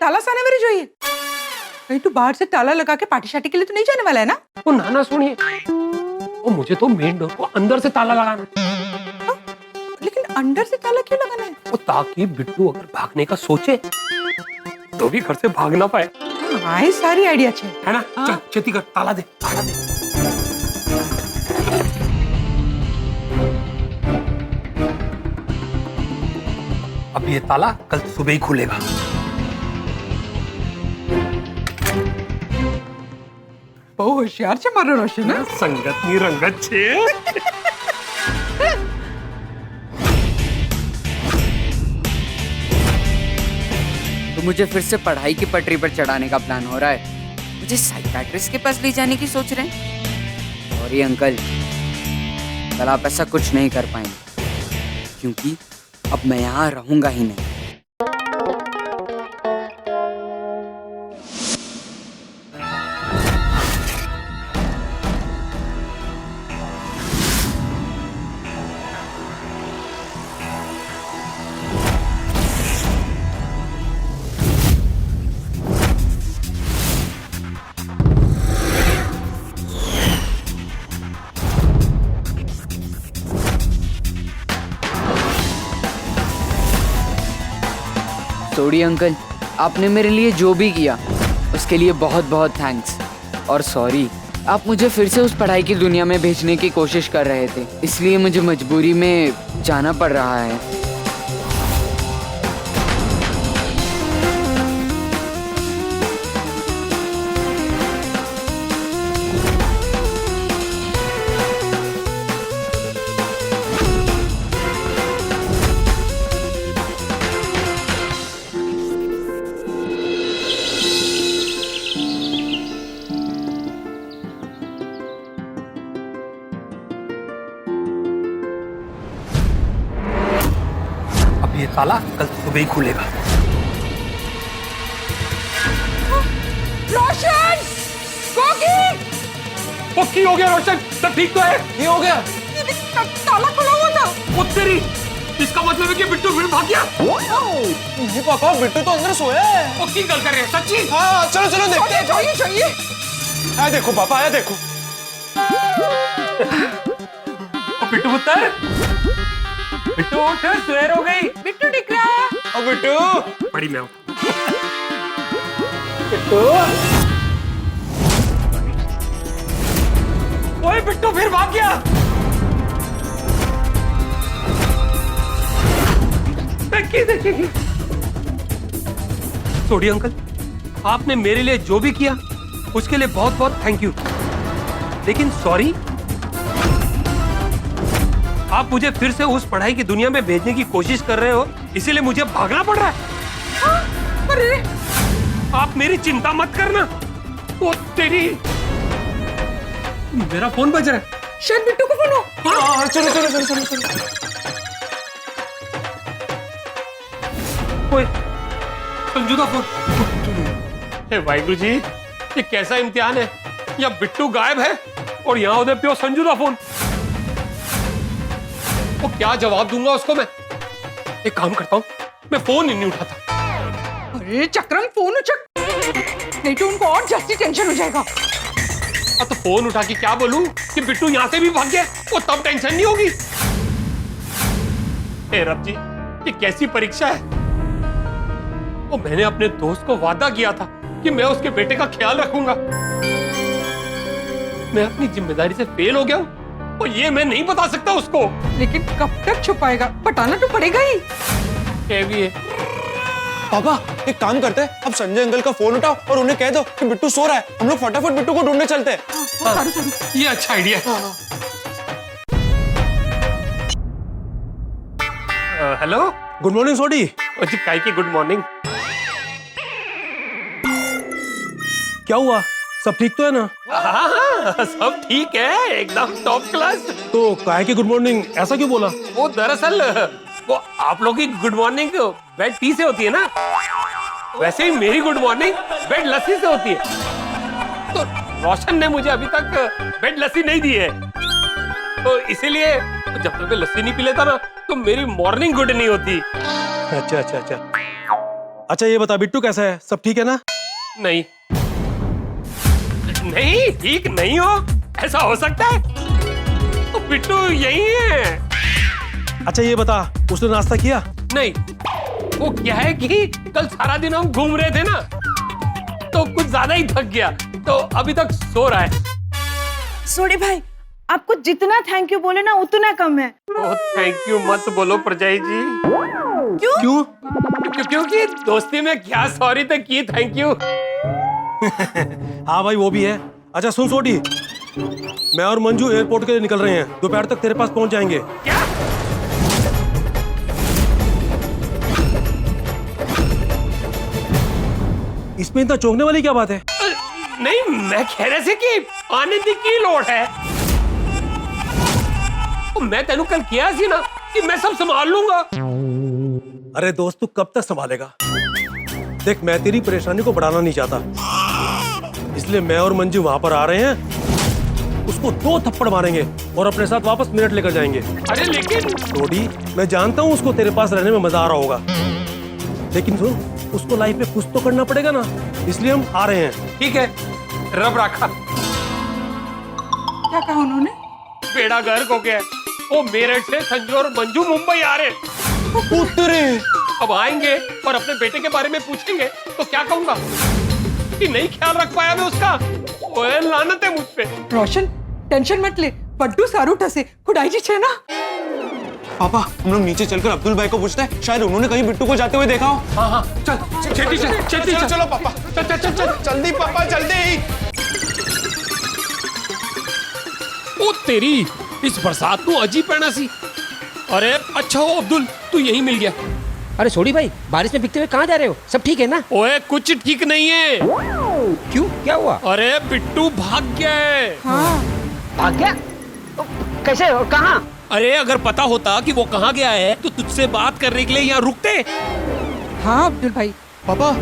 ताला साने मेरे જોઈએ। कहीं तू बाहर से ताला लगा के पार्टी शार्टी के लिए तो नहीं जाने वाला है ना? वो नाना सुनिए, वो मुझे तो मेन डोर को अंदर से ताला लगाना। लेकिन अंदर से ताला क्यों लगाना है? वो ताकि बिट्टू अगर भागने का सोचे तो भी घर से भाग ना पाए। हाँ, सारी आइडिया है ना? चल छेती कर, ताला दे। अब ये ताला कल सुबह ही खुलेगा। बहुत होशियार छे मारो रोशन। संगत नी रंगत छे। तो मुझे फिर से पढ़ाई की पटरी पर चढ़ाने का प्लान हो रहा है। मुझे साइकियाट्रिस्ट के पास ले जाने की सोच रहे हैं। सॉरी अंकल, कल आप ऐसा कुछ नहीं कर पाएंगे क्योंकि अब मैं यहाँ रहूंगा ही नहीं। सॉरी अंकल, आपने मेरे लिए जो भी किया उसके लिए बहुत बहुत थैंक्स। और सॉरी, आप मुझे फिर से उस पढ़ाई की दुनिया में भेजने की कोशिश कर रहे थे, इसलिए मुझे मजबूरी में जाना पड़ रहा है। ये ताला कल सुबह ही खुलेगा। रोशन! गोगी! वो की हो गया रोशन? सब ठीक तो है? ये हो गया? ताला खुला हुआ था। वो तेरी, इसका मतलब है कि बिट्टू फिर भाग गया? ये पापा, बिट्टू तो अंदर सोया है। वो की गल कर रहे हैं? सच्ची? हाँ, चलो चलो देखते हैं। चाहिए। आया देखो पापा, आया देखो। बिट्टू पुत्र, बिट्टू उठ, सवेर हो गई। बिट्टू दिख रहा है। ओ बिट्टू, बड़ी मैं बिट्टू, ओए बिट्टू फिर भाग गया। देखिए सोडी अंकल, आपने मेरे लिए जो भी किया उसके लिए बहुत बहुत थैंक यू। लेकिन सॉरी, आप मुझे फिर से उस पढ़ाई की दुनिया में भेजने की कोशिश कर रहे हो, इसीलिए मुझे भागना पड़ रहा है। अरे आप मेरी चिंता मत करना। वो तेरी, मेरा फोन बज रहा है। शायद बिट्टू को फोन हो। हाँ, चलो चलो चलो चलो चलो। ओए, संजू का फोन। हे वाहिगुरु जी, ये कैसा इम्तिहान है या बिट्टू गायब है और यहाँ उधर पियो संजू का फोन। वो क्या जवाब दूंगा उसको मैं? एक काम करता हूँ, मैं फोन ही नहीं उठाता। अरे चक्रम फोन उचक, नहीं तो उनको और जास्ती टेंशन हो जाएगा। तो फोन उठा के क्या बोलूं कि बिट्टू यहाँ से भी भाग गया, वो तब टेंशन नहीं होगी। हे रब जी, ये कैसी परीक्षा है। वो मैंने अपने दोस्त को वादा किया था कि मैं उसके बेटे का ख्याल रखूंगा। मैं अपनी जिम्मेदारी से फेल हो गया हूँ और ये मैं नहीं बता सकता उसको। लेकिन कब तक छुपाएगा, बताना तो पड़ेगा ही। भी है। पापा एक काम करते हैं, अब संजय अंकल का फोन उठाओ और उन्हें कह दो कि बिट्टू सो रहा है, हम लोग फटाफट बिट्टू को ढूंढने चलते हैं। ये अच्छा आइडिया है। हेलो, गुड मॉर्निंग सोडी। जी काय की गुड मॉर्निंग। क्या हुआ, सब ठीक तो है ना? हाँ, सब ठीक है, एकदम टॉप क्लास। तो काय की गुड मॉर्निंग ऐसा क्यों बोला? वो दरअसल वो आप लोग की गुड मॉर्निंग बेड टी से होती है ना, वैसे ही मेरी गुड मॉर्निंग बेड लस्सी से होती है। तो रोशन ने मुझे अभी तक बेड लस्सी नहीं दी है, तो इसीलिए जब तक मैं लस्सी नहीं पी लेता ना तो मेरी मॉर्निंग गुड नहीं होती। अच्छा अच्छा अच्छा। अच्छा ये बता, बिट्टू कैसा है, सब ठीक है ना? नहीं नहीं, ठीक नहीं हो, ऐसा हो सकता है? तो बिट्टू यही है। अच्छा ये बता, उसने नाश्ता किया? नहीं, वो क्या है कि कल सारा दिन हम घूम रहे थे ना, तो कुछ ज्यादा ही थक गया, तो अभी तक सो रहा है। सोडी भाई, आपको जितना थैंक यू बोले ना उतना कम है। ओह थैंक यू मत बोलो प्रजाई जी। क्यों? क्योंकि दोस्ती में क्या सॉरी तो की थैंक यू। हाँ भाई वो भी है। अच्छा सुन सोडी, मैं और मंजू एयरपोर्ट के लिए निकल रहे हैं, दोपहर तक तेरे पास पहुंच जाएंगे। क्या? इसमें इतना चौंकने वाली क्या बात है? नहीं, मैं कह रहे थे कि आनंद की लोड़ है। मैं तेनू कल किया सी ना कि मैं सब संभाल लूंगा। अरे दोस्त तू कब तक संभालेगा? देख मैं तेरी परेशानी को बढ़ाना नहीं चाहता, इसलिए मैं और मंजू वहां पर आ रहे हैं, उसको 2 थप्पड़ मारेंगे और अपने साथ वापस मेरठ लेकर जाएंगे। अरे लेकिन सोडी, मैं जानता हूँ उसको तेरे पास रहने में मजा आ रहा होगा, लेकिन सुन, उसको लाइफ में कुछ तो करना पड़ेगा ना, इसलिए हम आ रहे हैं। ठीक है, रब रखा। क्या कहा उन्होंने? बेड़ा गर्क हो गया। वो मेरठ से संजू और मंजू मुंबई आ रहे। उतरे अब आएंगे और अपने बेटे के बारे में पूछेंगे तो क्या कहूंगा कि नहीं ख्याल रख पाया मैं उसका। ओए लानत है मुझ पे। रोशन टेंशन मत ले, बड्डू सारू ठसे खुदाई जी छे ना। पापा हम लोग नीचे चलकर अब्दुल भाई को पूछते हैं, शायद उन्होंने कहीं बिट्टू को जाते हुए देखा हो। हाँ हाँ चल छेती चल, छेती चल। चलो पापा, चल चल चल चल जल्दी पापा जल्दी। ओ तेरी, इस बरसात को अजीब पहना सी। अरे अच्छा हो अब्दुल, तू यहीं मिल गया। अरे सोडी भाई, बारिश में भीगते हुए कहाँ जा रहे हो? सब ठीक है ना? ओए कुछ ठीक नहीं है। क्यों, क्या हुआ? अरे बिट्टू भाग गया है। हाँ। भाग गया? कैसे और कहाँ? अरे अगर पता होता कि वो कहाँ गया है तो तुझसे बात करने के लिए यहाँ रुकते। हाँ अब्दुल भाई। पापा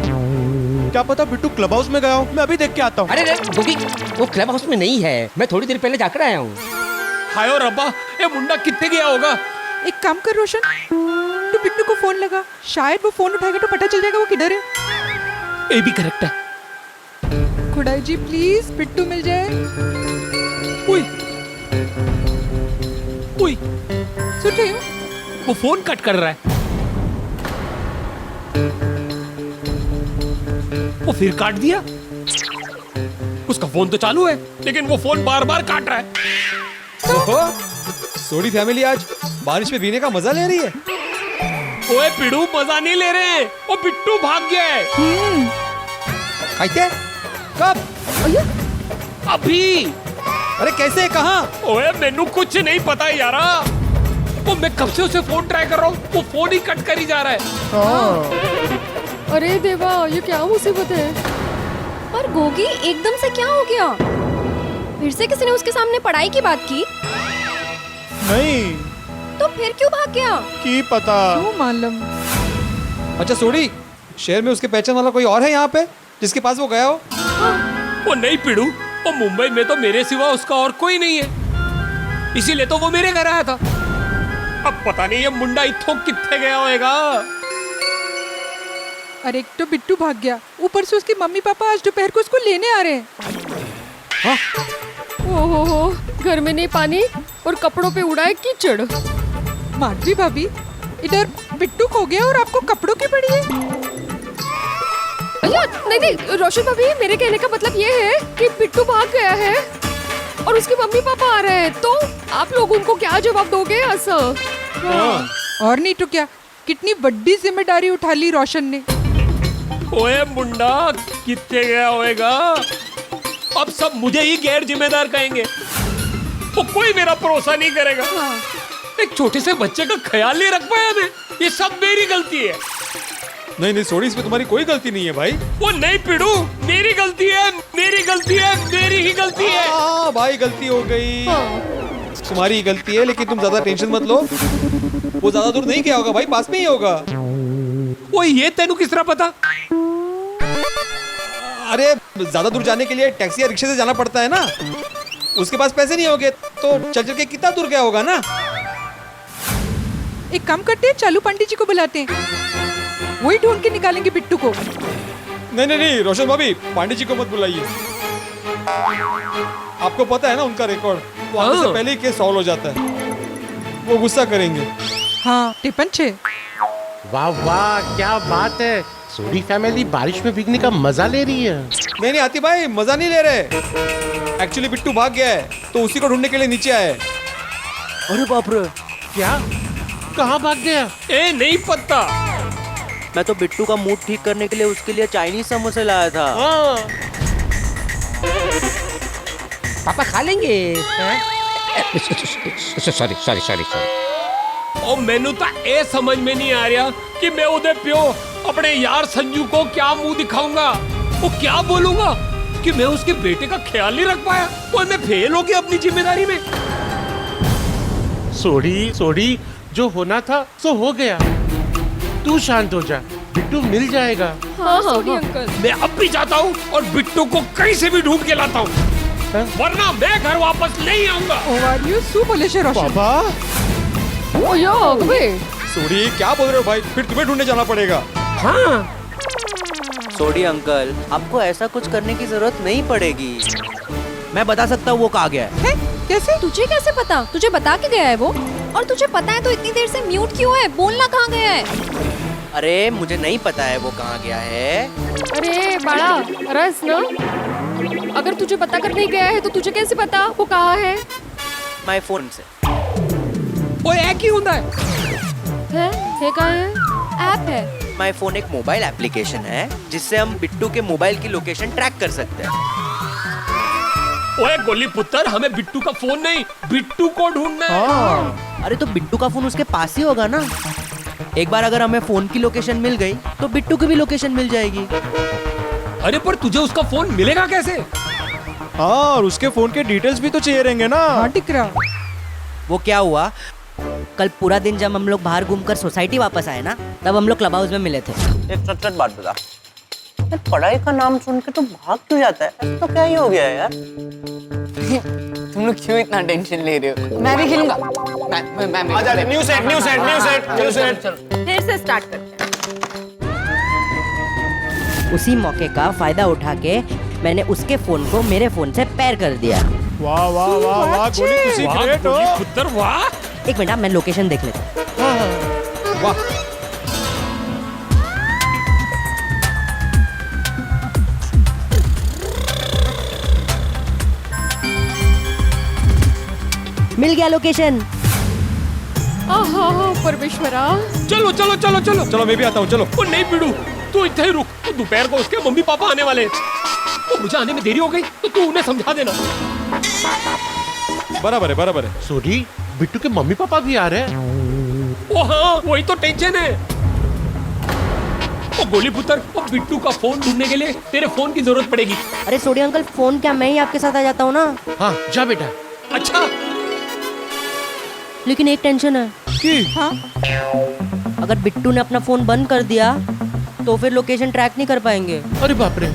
क्या पता बिट्टू क्लब हाउस में गया हो, मैं अभी देख के आता हूँ। अरे गोगी, वो क्लब हाउस में नहीं है, मैं थोड़ी देर पहले जाकर आया हूँ। हायो रब्बा, ये मुंडा कितने गया होगा? एक काम कर रोशन, तू बिट्टू को फोन लगा, शायद वो फोन उठाएगा तो पता चल जाएगा वो किधर है। ये भी करेक्ट है। खुदाई जी प्लीज बिट्टू मिल जाए। उई, उई, सुन रही हूँ। वो फोन कट कर रहा है। वो फिर काट दिया। उसका फोन तो चालू है, लेकिन वो फोन बार बार काट रहा है। सोडी फैमिली आज बारिश में भीगने का मजा ले रही है। ओए पिड़ू, मजा नहीं ले रहे, वो बिट्टू भाग गया है। कैसे? कब? अभी। अरे कैसे, कहाँ? ओए मैनू कुछ नहीं पता यारा। वो मैं कब से उसे फोन ट्राई कर रहा हूँ, वो फोन ही कट कर ही जा रहा है। अरे देवा, ये क्या मुसीबत है? पर गोगी एकदम से क्या हो गया? फिर से किसी ने उसके सामने पढ़ाई की बात की? नहीं। तो फिर क्यों भाग गया? की पता। क्यों मालूम? अच्छा सोडी, शहर में उसके पहचान वाला कोई और है यहाँ पे जिसके पास वो गया हो? वो नहीं पिड़ू, वो मुंबई में तो मेरे सिवा उसका और कोई नहीं है, इसीलिए तो वो मेरे घर आया था। अब पता नहीं ये मुंडा इत्थों कितने गया होएगा। अरे एक तो बिट्टू भाग गया, ऊपर से उसके मम्मी पापा आज दोपहर को उसको लेने आ रहे हैं। ओहो, घर में नहीं पानी और कपड़ों पे उड़ा है कीचड़। माधवी भाभी, इधर बिट्टू खो गया और आपको कपड़ों की पड़ी है। अय्या, नहीं रोशन भाभी, मेरे कहने का मतलब ये है कि बिट्टू भाग गया है और उसके मम्मी पापा आ रहे हैं, तो आप लोग उनको क्या जवाब दोगे? ऐसा और नहीं तो क्या, कितनी बड़ी जिम्मेदारी उठा ली रोशन ने। ओए मुंडा, कितने गया होएगा? अब सब मुझे ही गैर जिम्मेदार कहेंगे, वो कोई मेरा भरोसा नहीं करेगा। एक छोटे से बच्चे का ख्याल नहीं रख पाया मैं, ये सब मेरी गलती है। नहीं नहीं सोडी, इसमें तुम्हारी कोई गलती नहीं है भाई। वो नहीं पिड़ू, मेरी गलती है, मेरी गलती है, मेरी ही गलती है। हाँ भाई, गलती हो गई, तुम्हारी ही गलती है, लेकिन तुम ज्यादा टेंशन मत लो, वो ज्यादा दूर नहीं गया होगा भाई, पास में ही होगा। वो ये तेनू किस तरह पता? अरे ज्यादा दूर जाने के लिए टैक्सी या रिक्शे से जाना पड़ता है ना, उसके पास पैसे नहीं होंगे तो चल चल के कितना दूर गया होगा ना। एक काम करते हैं, चालू पंडित जी को बुलाते हैं, वही ढूंढ के निकालेंगे बिट्टू को। नहीं नहीं नहीं रोशन भाभी, पांडे जी को मत बुलाइए, आपको पता है ना उनका रिकॉर्ड, वो आने से पहले ही केस सॉल्व हो जाता है, वो गुस्सा करेंगे। हाँ, टिपन छे। वाह वाह, क्या बात है, सोडी फैमिली बारिश में भीगने का मजा ले रही है। नहीं नहीं आती भाई, मजा नहीं ले रहे, एक्चुअली बिट्टू भाग गया है तो उसी को ढूंढने के लिए नीचे आए। अरे बाप रे, क्या, कहाँ भाग गया? ए नहीं पता। मैं तो बिट्टू का मूड ठीक करने के लिए उसके लिए चाइनीज समोसे लाया था। पापा खा लेंगे। Sorry sorry sorry sorry. और मैनू तो ए समझ में नहीं आ रहा कि मैं उधर प्यो अपने यार संजू को क्या मुंह दिखाऊंगा, वो क्या बोलूंगा कि मैं उसके बेटे का ख्याल नहीं रख पाया और मैं फेल हो गया अपनी जिम्मेदारी में। सोडी सोडी, जो होना था सो हो गया, तू शांत हो जा, बिट्टू मिल जाएगा। हाँ अंकल। मैं अब भी जाता हूँ और बिट्टू को कहीं से भी ढूंढ के लाता हूँ, वरना मैं घर वापस नहीं आऊंगा। सोडी क्या बोल रहे हो भाई, फिर तुम्हें ढूंढने जाना पड़ेगा। हाँ सोडी अंकल, आपको ऐसा कुछ करने की जरूरत नहीं पड़ेगी, मैं बता सकता हूँ वो कहाँ गया है। कैसे? तुझे कैसे पता? तुझे बता के गया है वो? और तुझे पता है तो इतनी देर से म्यूट क्यों है? बोलना कहाँ गया है? अरे मुझे नहीं पता है वो कहाँ गया है। अरे बड़ा रस ना, अगर तुझे पता कर नहीं गया है तो तुझे कैसे पता वो कहाँ है? माय फोन से। वो एक ही होता है? है कहाँ है? ऐप है। माय फोन एक मोबाइल एप्लीकेशन है जिससे हम बिट्टू के मोबाइल की लोकेशन ट्रैक कर सकते हैं। ओए गोली पुत्र, हमें बिट्टू का फोन नहीं, बिट्टू को ढूंढना है। अरे तो बिट्टू का फोन उसके पास ही होगा ना, एक बार अगर हमें फोन की लोकेशन मिल गई तो बिट्टू की भी लोकेशन मिल जाएगी। अरे पर तुझे उसका फोन मिलेगा कैसे? हाँ, और उसके फोन के डिटेल्स भी तो चाहिए रहेंगे ना। हाँ टिकरा, वो क्या हुआ, कल पूरा दिन जब हम लोग बाहर घूमकर सोसाइटी वापस आए ना, तब हम लोग क्लब हाउस में मिले थे। एक सच बात बता, पढ़ाई का नाम सुन के तो भाग क्यों जाता है? तो क्या ही हो गया है यार? तुम लोग क्यों इतना टेंशन ले रहे हो? मैं भी खेलूंगा। मैं आजा, new set new set new set new set. फिर से स्टार्ट करते हैं। उसी मौके का फायदा उठा के मैंने उसके फोन को मेरे फोन से पैर कर दिया। वाह वाह वाह वाह गोली, तुसी ग्रेट हो। पुत्र वाह। एक मिनट, मैं लोकेशन देख लेता हूँ। वाह, मिल गया लोकेशन। परमेश्वरा, चलो चलो चलो चलो चलो मैं भी आता हूँ, चलो। वो नहीं पिड़ू, तू इतना ही रुक, तो दोपहर को उसके मम्मी पापा आने वाले, तो मुझे आने में देरी हो गई तो तू उन्हें समझा देना। बराबर है बराबर है। सोडी, बिट्टू के मम्मी पापा भी आ रहे हैं। ओ हाँ, वही तो टेंशन है। ओ गोली पुत्र, अब बिट्टू का फोन ढूंढने के लिए तेरे फोन की जरूरत पड़ेगी। अरे सोडी अंकल, फोन क्या मैं ही आपके साथ आ जाता हूँ ना। हाँ जा बेटा। अच्छा, लेकिन एक टेंशन है कि हाँ? अगर बिट्टू ने अपना फोन बंद कर दिया तो फिर लोकेशन ट्रैक नहीं कर पाएंगे। अरे बाप रे,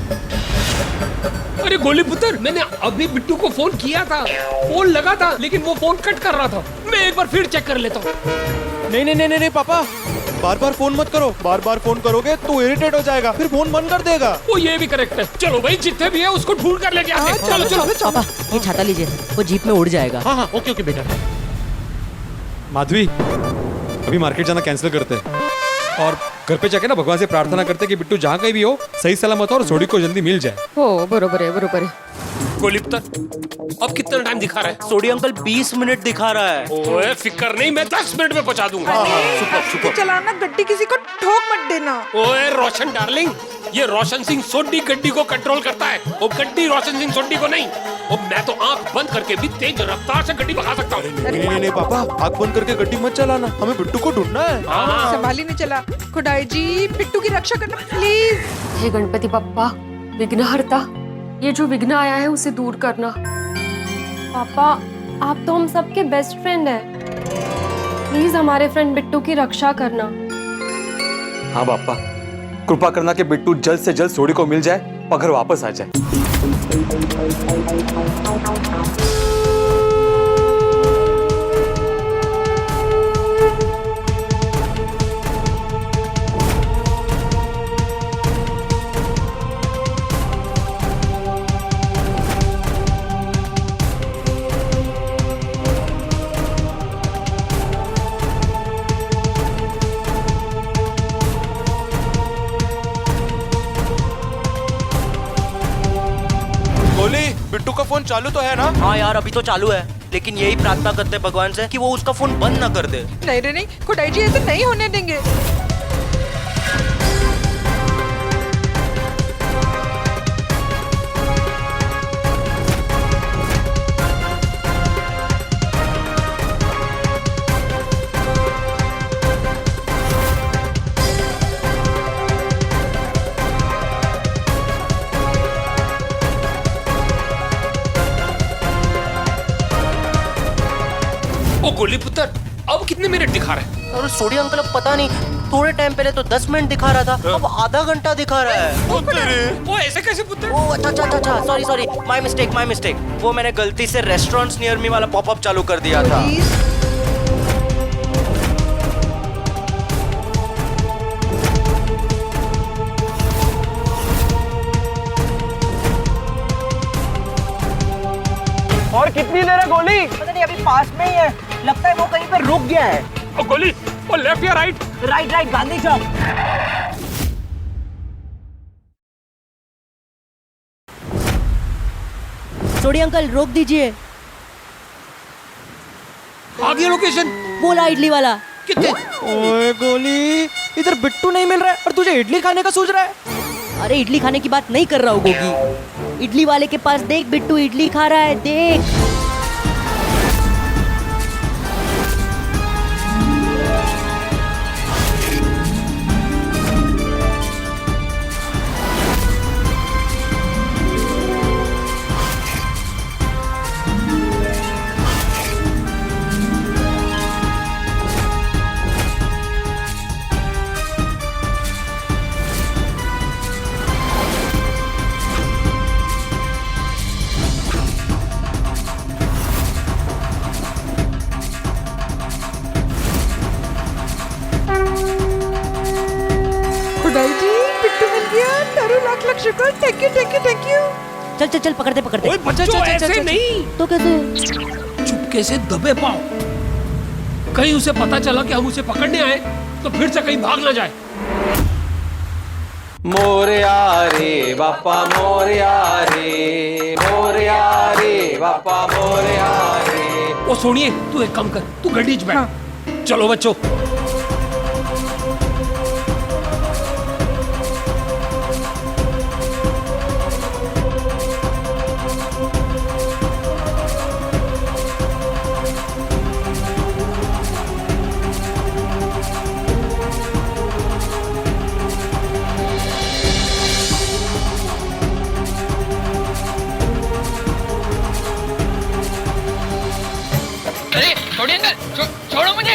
अरे गोली पुत्र, मैंने अभी बिट्टू को फोन किया था, फोन लगा था, लेकिन वो फोन कट कर रहा था। मैं एक बार फिर चेक कर लेता हूँ। नहीं नहीं नहीं नहीं पापा, बार बार फोन मत करो। बार बार फोन करोगे तो इरिटेट हो जाएगा, फिर फोन बंद कर देगा। वो ये भी करेक्ट है। चलो भाई, जितने भी है उसको ढूंढ कर लेके आते हैं। चलो चलो। पापा ये छाता लीजिए, वो जीप में उड़ जाएगा। हाँ हाँ, ओके ओके बेटा। माधवी, अभी मार्केट जाना कैंसिल करते हैं और घर पे जाके ना भगवान से प्रार्थना करते कि बिट्टू जहाँ कहीं भी हो सही सलामत हो और सोडी को जल्दी मिल जाए। हो बरोबर है, बरोबर है। गोली पुत्र, अब कितना टाइम दिखा रहा है? सोडी अंकल 20 मिनट दिखा रहा है। ओए फिक्र नहीं, मैं 10 मिनट में पहुंचा दूंगा। चलाना गड्डी किसी को ठोक मत देना। ओए रोशन डार्लिंग, ये रोशन सिंह सोडी गड्डी को कंट्रोल करता है, वो गड्डी रोशन सिंह सोडी को नहीं। और मैं तो आंख बंद करके भी तेज रफ्तार से गड्डी भगा सकता हूँ। नहीं नहीं पापा, आंख बंद करके गड्डी मत चलाना, हमें बिट्टू को ढूंढना है। संभाली नहीं चला। खुदाई जी, बिट्टू की रक्षा करना प्लीज। हे गणपति बप्पा, विघ्नहर्ता, ये जो विघ्न आया है उसे दूर करना। पापा, आप तो हम सबके बेस्ट फ्रेंड हैं। प्लीज हमारे फ्रेंड बिट्टू की रक्षा करना। हाँ पापा, कृपा करना कि बिट्टू जल्द से जल्द सोडी को मिल जाए और घर वापस आ जाए। बिट्टू का फोन चालू तो है ना? हाँ यार, अभी तो चालू है, लेकिन यही प्रार्थना करते हैं भगवान से कि वो उसका फोन बंद ना कर दे। नहीं नहीं, खुदाई जी ऐसे नहीं होने देंगे। ओ गोली पुत्र, अब कितने मिनट दिखा रहा है? और सोडी अंकल, अब पता नहीं, थोड़े टाइम पहले तो 10 मिनट दिखा रहा था, अब आधा घंटा दिखा रहा है। वो ऐसे कैसे पुत्र? ओ अच्छा, सॉरी, माय मिस्टेक। वो मैंने गलती से रेस्टोरेंट्स नियर मी वाला पॉपअप चालू कर दिया था। और कितनी देर है गोली? पता नहीं, अभी पास में ही है, लगता है वो कहीं पे रुक गया है। ओ गोली, ओ लेफ्ट या राइट? राइट, गांधी चौक। सोडी अंकल, रोक दीजिए। आ गया लोकेशन। बोला इडली वाला। कितने? ओए गोली, इधर बिट्टू नहीं मिल रहा है और तुझे इडली खाने का सोच रहा है। अरे इडली खाने की बात नहीं कर रहा हूँ गोगी, इडली वाले के पास देख, बिट्टू इडली खा रहा है, देख। लाख शुक्र, थैंक यू। चल पकड़ते। ओए बच्चों, ऐसे नहीं। तो कैसे? चुपके से दबे पाओ, कहीं उसे पता चला कि हम उसे पकड़ने आए तो फिर से कहीं भाग ना जाए। मोरया रे बापा मोरया रे, मोरया रे बापा मोरया रे। ओ सोनिए, तू एक काम कर, तू गड्डी च बैठ। चलो बच्चों। छोड़ो मुझे।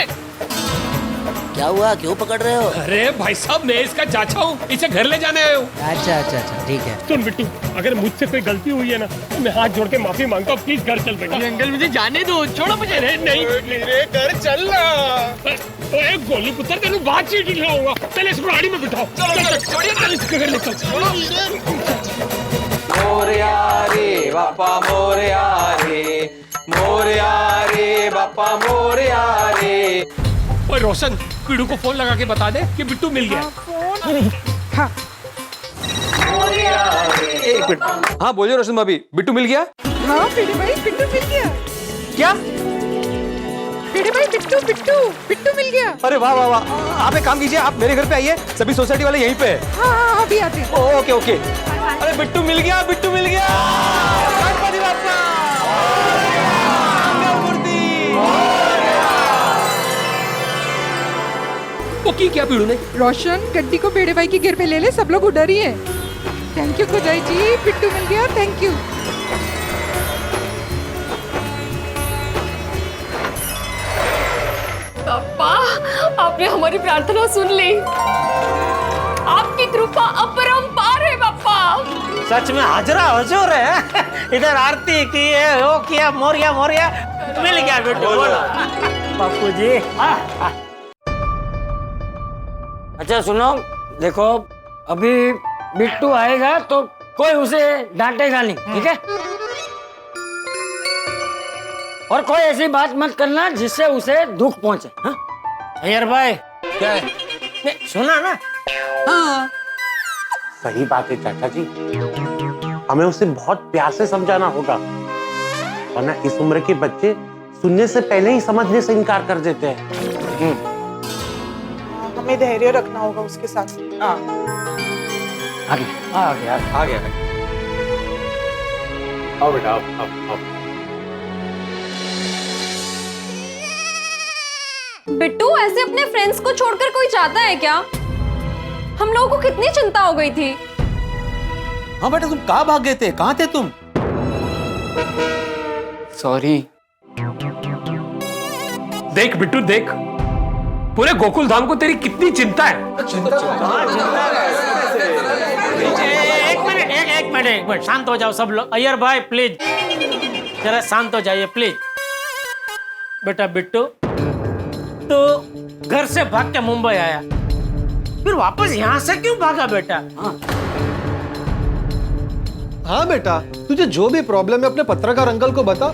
क्या हुआ, क्यों पकड़ रहे हो? अरे भाई साहब, मैं इसका चाचा हूँ, इसे घर ले जाने आया हूँ। अच्छा अच्छा अच्छा, ठीक है। सुन बिट्टू, अगर मुझसे कोई गलती हुई है ना तो मैं हाथ जोड़ के माफी मांगता हूँ, प्लीज घर चल बेटा। अंकल मुझे जाने दो, छोड़ो मुझे। नहीं मेरे घर चल ना। ओए गोली पुत्र, तेरे बात चीट लाऊंगा। पहले इस गाड़ी में बिठाओ। चल इसके घर ले चल। मोरया रे बापा मोरया रे, मोरया रे बापा मोरया रे। ओए रोशन, पीड़ू को फोन लगा के बता दे कि बिट्टू मिल गया। हाँ। एक मिनट। हाँ बोलिए रोशन भाभी, बिट्टू मिल गया? हाँ पीड़े भाई, बिट्टू मिल गया। क्या? पीड़े भाई, बिट्टू बिट्टू बिट्टू मिल गया। अरे वाह वाह वाह, आप एक काम कीजिए, आप मेरे घर पे आइए, सभी सोसाइटी वाले यहीं पे हैं। हाँ हाँ अभी आते हैं। Okay okay. अरे बिट्टू मिल गया, बिट्टू मिल गया। गणपति बप्पा मंगलमूर्ति। वो की क्या पीड़ू ने? रोशन, गड्डी को पेड़े भाई की गिर पे ले ले, सब लोग उधर ही हैं। थैंक यू खुदाई जी, बिट्टू मिल गया, थैंक यू। पापा, आपने हमारी प्रार्थना सुन ली। आपकी कृपा अपरंपार है पापा। सच में हाजरा हुजूर है। इधर आरती की है, वो किया, मोरिया मोरिया, मिल गया बिट्टू। बोलो बापू जी। अच्छा सुनो, देखो अभी बिट्टू आएगा तो कोई उसे डांटेगा नहीं, ठीक है? और कोई ऐसी बात मत करना जिससे उसे दुख पहुंचे। हाँ? अय्यर भाई, क्या है? सुना ना? हाँ सही बात है चाचा जी, हमें उसे बहुत प्यार से समझाना होगा, वरना इस उम्र के बच्चे सुनने से पहले ही समझने से इनकार कर देते हैं। हमें धैर्य रखना होगा उसके साथ। हाँ आगे आगे आगे आगे। आओ बेटा, आओ। बिट्टू, ऐसे अपने फ्रेंड्स को छोड़कर कोई चाहता है क्या? हम लोगों को कितनी चिंता हो गई थी। हाँ बेटा, तुम कहाँ भाग गए थे? कहाँ थे तुम? सॉरी। देख बिट्टू देख, पूरे गोकुल धाम को तेरी कितनी चिंता है। एक मिनट, शांत हो जाओ सब लोग। अय्यर भाई प्लीज, जरा शांत हो जाइए प्लीज। बेटा बिट्टू, तो घर से भाग के मुंबई आया, फिर वापस यहाँ से क्यों भागा बेटा? हाँ बेटा, तुझे जो भी प्रॉब्लम है अपने पत्रकार अंकल को बता,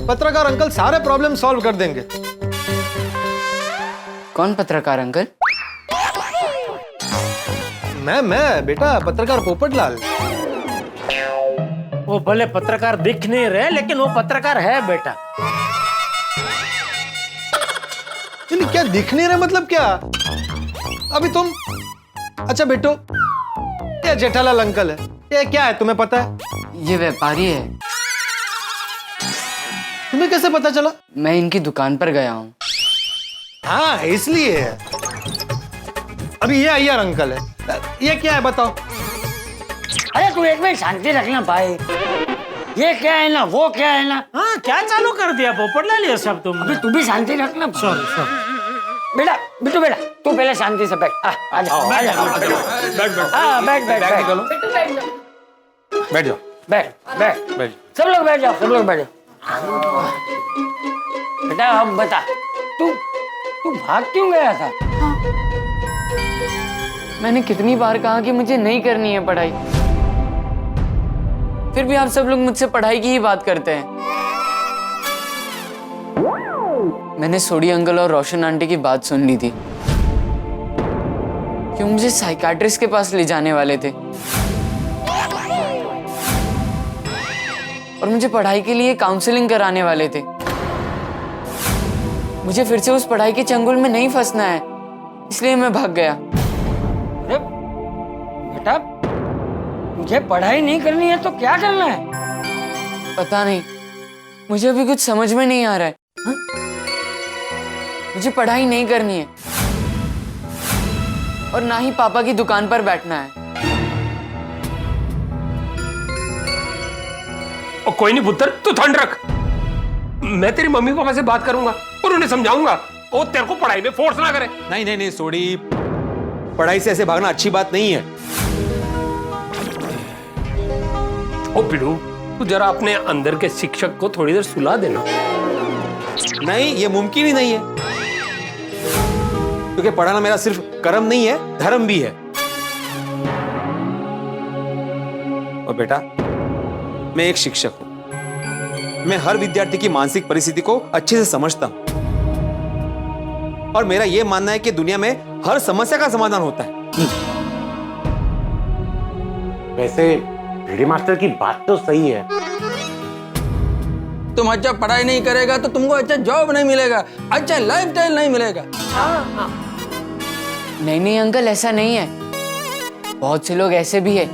पत्रकार अंकल सारे प्रॉब्लम सॉल्व कर देंगे। कौन पत्रकार अंकल? मैं बेटा, पत्रकार पोपटलाल। वो भले पत्रकार दिख नहीं रहे, लेकिन वो पत्रकार है बेटा। क्या दिख नहीं रहे मतलब क्या? अभी तुम, अच्छा बेटो, ये जेठालाल अंकल है, ये क्या है तुम्हें पता है? ये व्यापारी है। तुम्हें कैसे पता चला? मैं इनकी दुकान पर गया हूँ। हाँ इसलिए। अभी ये अय्यर अंकल है, ये क्या है बताओ? अरे तू एक मिनट शांति रखना भाई, ये क्या है ना, वो क्या है ना। हाँ क्या चालू कर दिया पोपटलाल ये सब तुम? अभी तू भी शांति रखना। सॉरी। बेटा बिट्टू, बेटा तू पहले शांति से बैठ। आजा बैठ बैठ जाओ। बैठ सब लोग बैठ जाओ, सब लोग बैठ जाओ। बेटा अब बता, तू भाग क्यों गया था? मैंने कितनी बार कहा कि मुझे नहीं करनी है पढ़ाई, फिर भी आप सब लोग मुझसे पढ़ाई की ही बात करते हैं। मैंने सोडी अंकल और रोशन आंटी की बात सुन ली थी कि मुझे साइकाट्रिस्ट के पास ले जाने वाले थे और मुझे पढ़ाई के लिए काउंसलिंग कराने वाले थे। मुझे फिर से उस पढ़ाई के चंगुल में नहीं फंसना है, इसलिए मैं भाग गया। अरे बेटा, मुझे पढ़ाई नहीं करनी है तो क्या करना है? पता नहीं, मुझे अभी कुछ समझ में नहीं आ रहा है। हा? मुझे पढ़ाई नहीं करनी है और ना ही पापा की दुकान पर बैठना है। और कोई नहीं पुत्र, तू ठंड रख, मैं तेरी मम्मी पापा से बात करूंगा और उन्हें समझाऊंगा वो तेरे को पढ़ाई में फोर्स ना करे। नहीं नहीं नहीं सोडी, पढ़ाई से ऐसे भागना अच्छी बात नहीं है। ओ बिट्टू, तू जरा अपने अंदर के शिक्षक को थोड़ी देर सुला देना। नहीं, ये मुमकिन ही नहीं है, क्योंकि पढ़ाना मेरा सिर्फ कर्म नहीं है, धर्म भी है। और बेटा, मैं एक शिक्षक हूं, मैं हर विद्यार्थी की मानसिक परिस्थिति को अच्छे से समझता हूं, और मेरा यह मानना है कि दुनिया में हर समस्या का समाधान होता है। वैसे भिड़ी मास्टर की बात तो सही है। तुम अच्छा पढ़ाई नहीं करेगा तो तुमको अच्छा जॉब नहीं मिलेगा, अच्छा लाइफस्टाइल नहीं मिलेगा। नहीं नहीं अंकल, ऐसा नहीं है। बहुत से लोग ऐसे भी है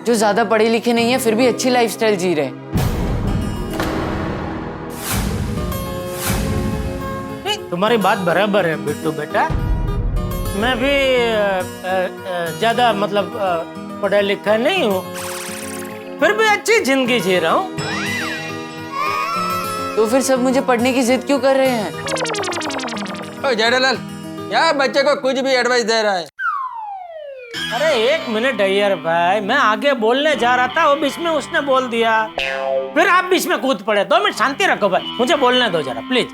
जो ज्यादा पढ़े लिखे नहीं है फिर भी अच्छी लाइफस्टाइल जी रहे हैं। तुम्हारी बात बराबर है बिट्टू बेटा। मैं भी ज्यादा मतलब पढ़ा लिखा नहीं हूँ, फिर भी अच्छी जिंदगी जी रहा हूँ। तो फिर सब मुझे पढ़ने की जिद क्यों कर रहे हैं? ओ जेठालाल, क्या बच्चे को कुछ भी एडवाइस दे रहा है? अरे एक मिनट अय्यर भाई, मैं आगे बोलने जा रहा था, वो बीच में उसने बोल दिया, फिर आप बीच में कूद पड़े। 2 मिनट शांति रखो भाई, मुझे बोलने दो जरा प्लीज।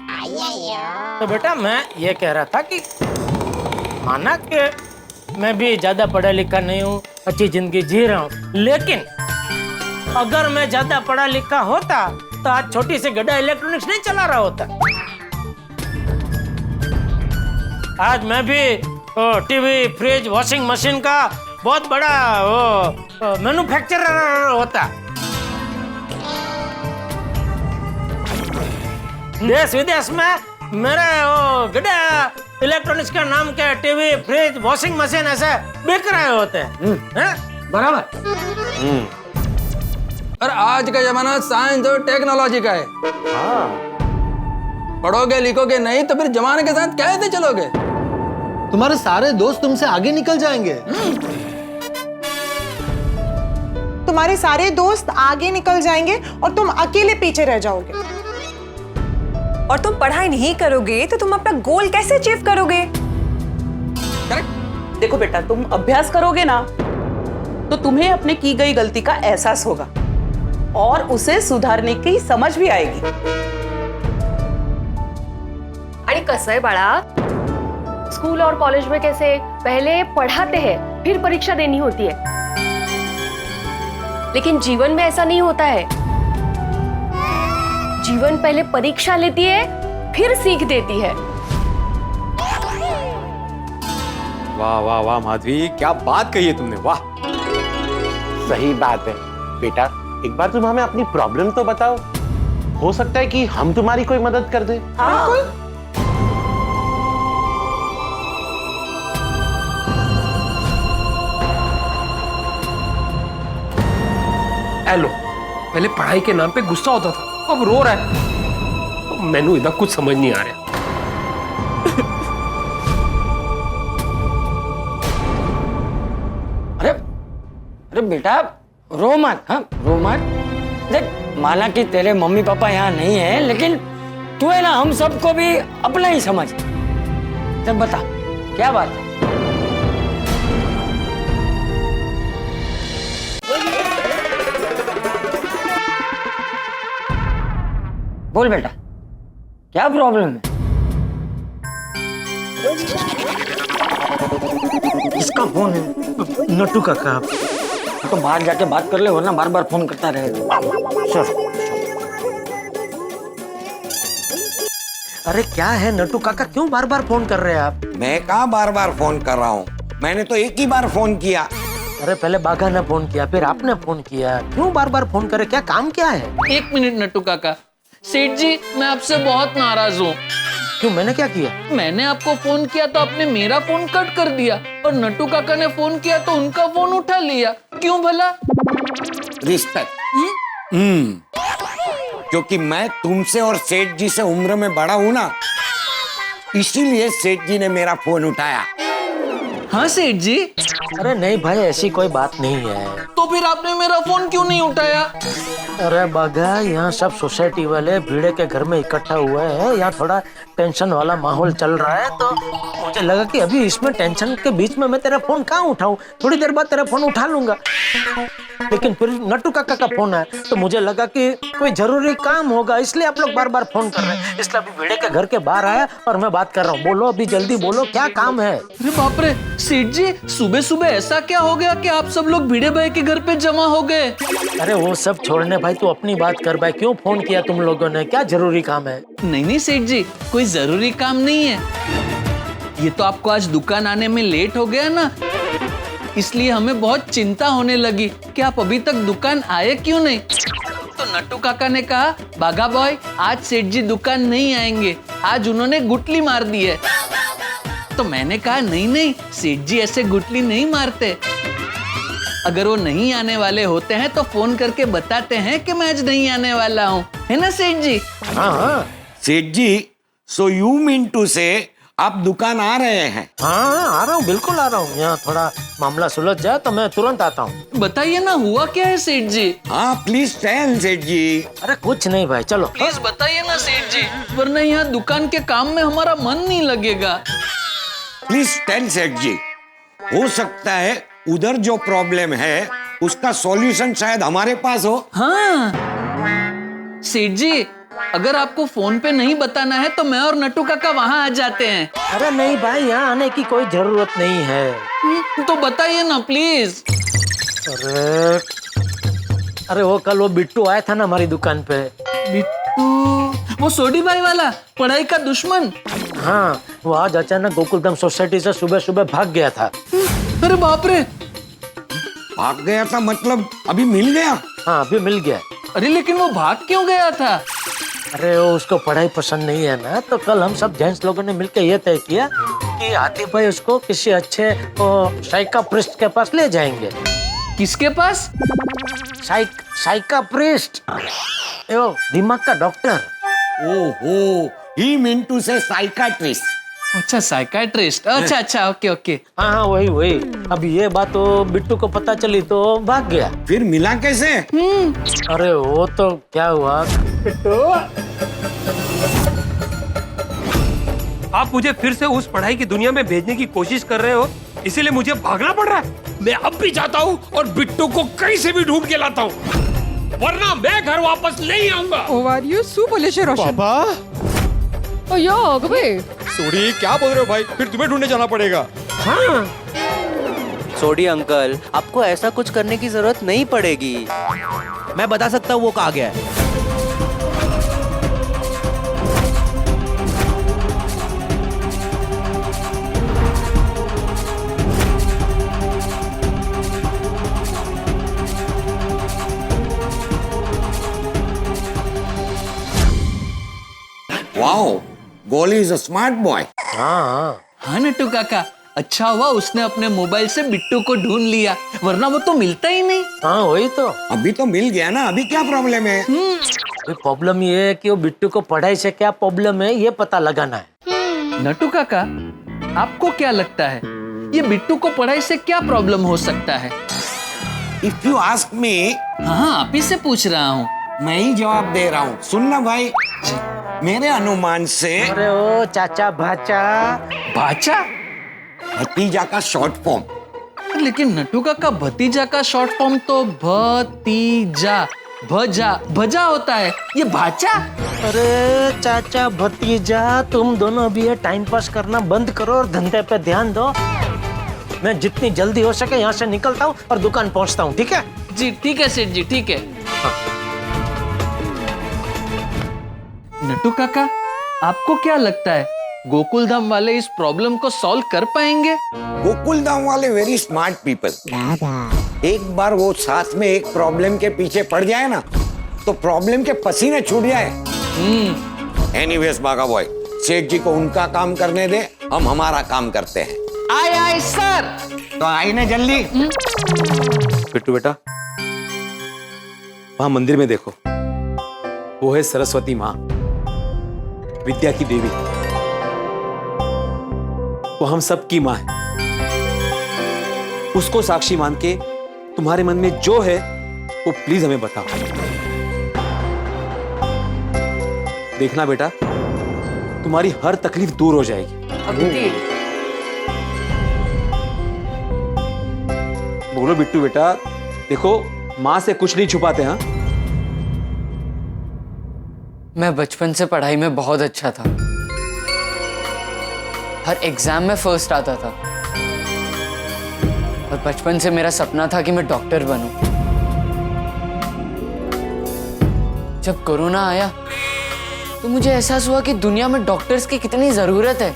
तो बेटा मैं ये कह रहा था कि माना कि मैं भी ज्यादा पढ़ा लिखा नहीं हूँ, अच्छी जिंदगी जी रहा हूँ, लेकिन अगर मैं ज्यादा पढ़ा लिखा होता तो आज छोटी सी गड्ढा इलेक्ट्रॉनिक्स नहीं चला रहा होता। आज मैं भी टीवी, फ्रिज, वॉशिंग मशीन का बहुत बड़ा वो मैन्युफैक्चरर होता। देश विदेश में मेरे वो गड्ढा इलेक्ट्रॉनिक्स का नाम के टीवी, फ्रिज, वॉशिंग मशीन ऐसे बिक रहे होते हैं। बराबर। और आज का जमाना साइंस और टेक्नोलॉजी का है। पढ़ोगे लिखोगे नहीं तो फिर जमाने के साथ कैसे चलोगे? तुम्हारे सारे दोस्त तुमसे आगे निकल जाएंगे। तुम्हारे सारे दोस्त आगे निकल जाएंगे और तुम अकेले पीछे रह जाओगे। और तुम पढ़ाई नहीं करोगे तो तुम अपना गोल कैसे अचीव करोगे? देखो बेटा, तुम अभ्यास करोगे ना तो तुम्हें अपने की गई गलती का एहसास होगा और उसे सुधारने की समझ भी आएगी। आणि कसं आहे बाळा, स्कूल और कॉलेज में कैसे पहले पढ़ाते हैं फिर परीक्षा देनी होती है, लेकिन जीवन में ऐसा नहीं होता है। जीवन पहले परीक्षा लेती है फिर सीख देती है। वाह वाह वाह माधवी, क्या बात कही है तुमने, वाह। सही बात है बेटा, एक बार तुम हमें अपनी प्रॉब्लम तो बताओ, हो सकता है कि हम तुम्हारी कोई मदद कर दे। बिल्कुल। हेलो, पहले पढ़ाई के नाम पे गुस्सा होता था, अब रो रहा है। मैनू इधर कुछ समझ नहीं आ रहा। अरे बेटा रो मत, हाँ रो मत। देख, माना कि तेरे मम्मी पापा यहाँ नहीं है, लेकिन तू है ना हम सबको भी अपना ही समझ। तब बता क्या बात है? बोल बेटा, क्या प्रॉब्लम है? किसका फोन है? नट्टू काका। तो बाहर जाके बात कर ले, वरना बार बार फोन करता रहेगा। चल। अरे क्या है नट्टू काका, क्यों बार बार फोन कर रहे हैं आप? मैं कहाँ बार बार फोन कर रहा हूँ, मैंने तो एक ही बार फोन किया। अरे पहले बाघा ने फोन किया, फिर आपने फोन किया, क्यों बार बार फोन करे? क्या काम क्या है? 1 मिनट नट्टू काका। सेठ जी, मैं आपसे बहुत नाराज हूँ। क्यों, मैंने क्या किया? मैंने आपको फोन किया तो आपने मेरा फोन कट कर दिया, और नट्टू काका ने फोन किया तो उनका फोन उठा लिया। क्यों भला? रिस्पेक्ट। क्योंकि मैं तुमसे और सेठ जी से उम्र में बड़ा हूं ना, इसीलिए सेठ जी ने मेरा फोन उठाया। हाँ सेठ जी। अरे नहीं भाई, ऐसी कोई बात नहीं है। तो फिर फिर आपने मेरा फोन क्यों नहीं उठाया? अरे बागा, यहाँ सब सोसाइटी वाले भीड़े के घर में इकट्ठा हुए हैं, यहाँ थोड़ा टेंशन वाला माहौल चल रहा है, तो मुझे लगा कि अभी इसमें टेंशन के बीच में मैं तेरा फोन कहाँ उठाऊं, थोड़ी देर बाद तेरा फोन उठा लूंगा। लेकिन फिर नट्टू काका का फोन आया तो मुझे लगा कि कोई जरूरी काम होगा, इसलिए आप लोग बार बार फोन कर रहे हैं। इसलिए अभी भीड़े के घर के बाहर आया और मैं बात कर रहा हूँ। बोलो, अभी जल्दी बोलो, क्या काम है? अरे बाप रे सेठ जी, सुबह सुबह ऐसा क्या हो गया कि आप सब लोग भिड़े भाई के घर पे जमा हो गए? अरे वो सब छोड़ने भाई, तू अपनी बात कर भाई। क्यों फोन किया तुम लोगों ने, क्या जरूरी काम है? नहीं सेठ जी, कोई जरूरी काम नहीं है। ये तो आपको आज दुकान आने में लेट हो गया ना, इसलिए हमें बहुत चिंता होने लगी कि आप अभी तक दुकान आए क्यों नहीं। तो नट्टू काका ने कहा, बागा बॉय आज सेठ जी दुकान नहीं आएंगे, आज उन्होंने गुटली मार दी है। तो मैंने कहा नहीं, सेठ जी ऐसे गुटली नहीं मारते। अगर वो नहीं आने वाले होते हैं तो फोन करके बताते हैं कि मैं आज नहीं आने वाला हूँ, है ना सेठ जी? हाँ सेठ जी, सो यू मीन टू से आप दुकान आ रहे हैं? हाँ आ रहा हूँ, बिल्कुल आ रहा हूँ। यहाँ थोड़ा मामला सुलझ जाए तो मैं तुरंत आता हूँ। बताइए ना, हुआ क्या है सेठ जी? हाँ प्लीज टेल सेठ जी। अरे कुछ नहीं भाई, चलो प्लीज बताइए ना सेठ जी, वरना यहाँ दुकान के काम में हमारा मन नहीं लगेगा। प्लीज टेल सेठ जी। हो सकता है उधर जो प्रॉब्लम है उसका सॉल्यूशन शायद हमारे पास हो। हाँ सेठ जी, अगर आपको फोन पे नहीं बताना है तो मैं और नट्टू काका वहाँ आ जाते हैं। अरे नहीं भाई, यहाँ आने की कोई जरूरत नहीं है। तो बताइए ना प्लीज। अरे वो कल वो बिट्टू आया था ना हमारी दुकान पे। बिट्टू? वो सोडी भाई वाला, पढ़ाई का दुश्मन? हाँ, वो आज अचानक गोकुलधाम सोसाइटी से सुबह सुबह भाग गया था। अरे बाप रे, भाग गया था मतलब अभी मिल गया? हाँ अभी मिल गया। अरे लेकिन वो भाग क्यों गया था? अरे वो उसको पढ़ाई पसंद नहीं है ना, तो कल हम सब जेंट्स लोगों ने मिलकर ये तय किया कि आतिफ भाई उसको किसी अच्छे साइकाट्रिस्ट के पास ले जाएंगे। किसके पास? साइकाट्रिस्ट, दिमाग का डॉक्टर। ओहो, ही मीन टू से साइकाट्रिस्ट। अच्छा साइकाट्रिस्ट, अच्छा ओके। हाँ वही। अब ये बात तो बिट्टू को पता चली तो भाग गया। फिर मिला कैसे? अरे वो तो क्या हुआ बिट्टू, आप मुझे फिर से उस पढ़ाई की दुनिया में भेजने की कोशिश कर रहे हो, इसीलिए मुझे भागना पड़ रहा है। मैं अब भी जाता हूँ और बिट्टू को कहीं से भी ढूंढ के लाता हूँ, वरना मैं घर वापस नहीं आऊंगा। सोडी क्या बोल रहे हो भाई, फिर तुम्हें ढूंढने जाना पड़ेगा। हाँ सोडी अंकल, आपको ऐसा कुछ करने की जरूरत नहीं पड़ेगी, मैं बता सकता हूँ वो कहाँ गया है। वाओ, गोली इज अ स्मार्ट बॉय। हाँ नट्टू काका, अच्छा हुआ उसने अपने मोबाइल से बिट्टू को ढूंढ लिया, वरना वो तो मिलता ही नहीं। हाँ वही तो, अभी तो मिल गया ना, अभी क्या प्रॉब्लम है? प्रॉब्लम ये है कि वो बिट्टू को पढ़ाई से क्या प्रॉब्लम है ये पता लगाना है। नट्टू काका, आपको क्या लगता है ये बिट्टू को पढ़ाई से क्या प्रॉब्लम हो सकता है? इफ यू आस्क मी, हाँ आप ही से पूछ रहा हूँ। मैं ही जवाब दे रहा हूँ, सुनना भाई। मेरे अनुमान से अरे ओ चाचा भाचा भतीजा का शॉर्ट फॉर्म। लेकिन नट्टू काका, भतीजा का शॉर्ट फॉर्म तो भतीजा भजा होता है, ये भाचा? अरे चाचा भतीजा, तुम दोनों भी ये टाइम पास करना बंद करो और धंधे पे ध्यान दो। मैं जितनी जल्दी हो सके यहाँ से निकलता हूँ और दुकान पहुँचता हूँ, ठीक है? जी ठीक है सेठ जी, ठीक है। नट्टू काका, आपको क्या लगता है गोकुलधाम वाले इस प्रॉब्लम को सॉल्व कर पाएंगे? गोकुलधाम वाले वेरी स्मार्ट पीपल। एक बार वो साथ में एक प्रॉब्लम के पीछे पड़ जाए ना, तो प्रॉब्लम के पसीने छूट जाए। एनीवेज बागा बॉय, सेठ जी को उनका काम करने दे, हम हमारा काम करते हैं। आए सर। तो आई ना जल्दी। बिट्टू बेटा, वहां मंदिर में देखो, वो है सरस्वती माँ, विद्या की देवी। वो हम सब की माँ है। उसको साक्षी मान के तुम्हारे मन में जो है वो प्लीज हमें बताओ। देखना बेटा, तुम्हारी हर तकलीफ दूर हो जाएगी। बोलो बिट्टू बेटा, देखो माँ से कुछ नहीं छुपाते। हाँ, मैं बचपन से पढ़ाई में बहुत अच्छा था। हर एग्जाम में फर्स्ट आता था और बचपन से मेरा सपना था कि मैं डॉक्टर बनूं। जब कोरोना आया तो मुझे एहसास हुआ कि दुनिया में डॉक्टर्स की कितनी जरूरत है।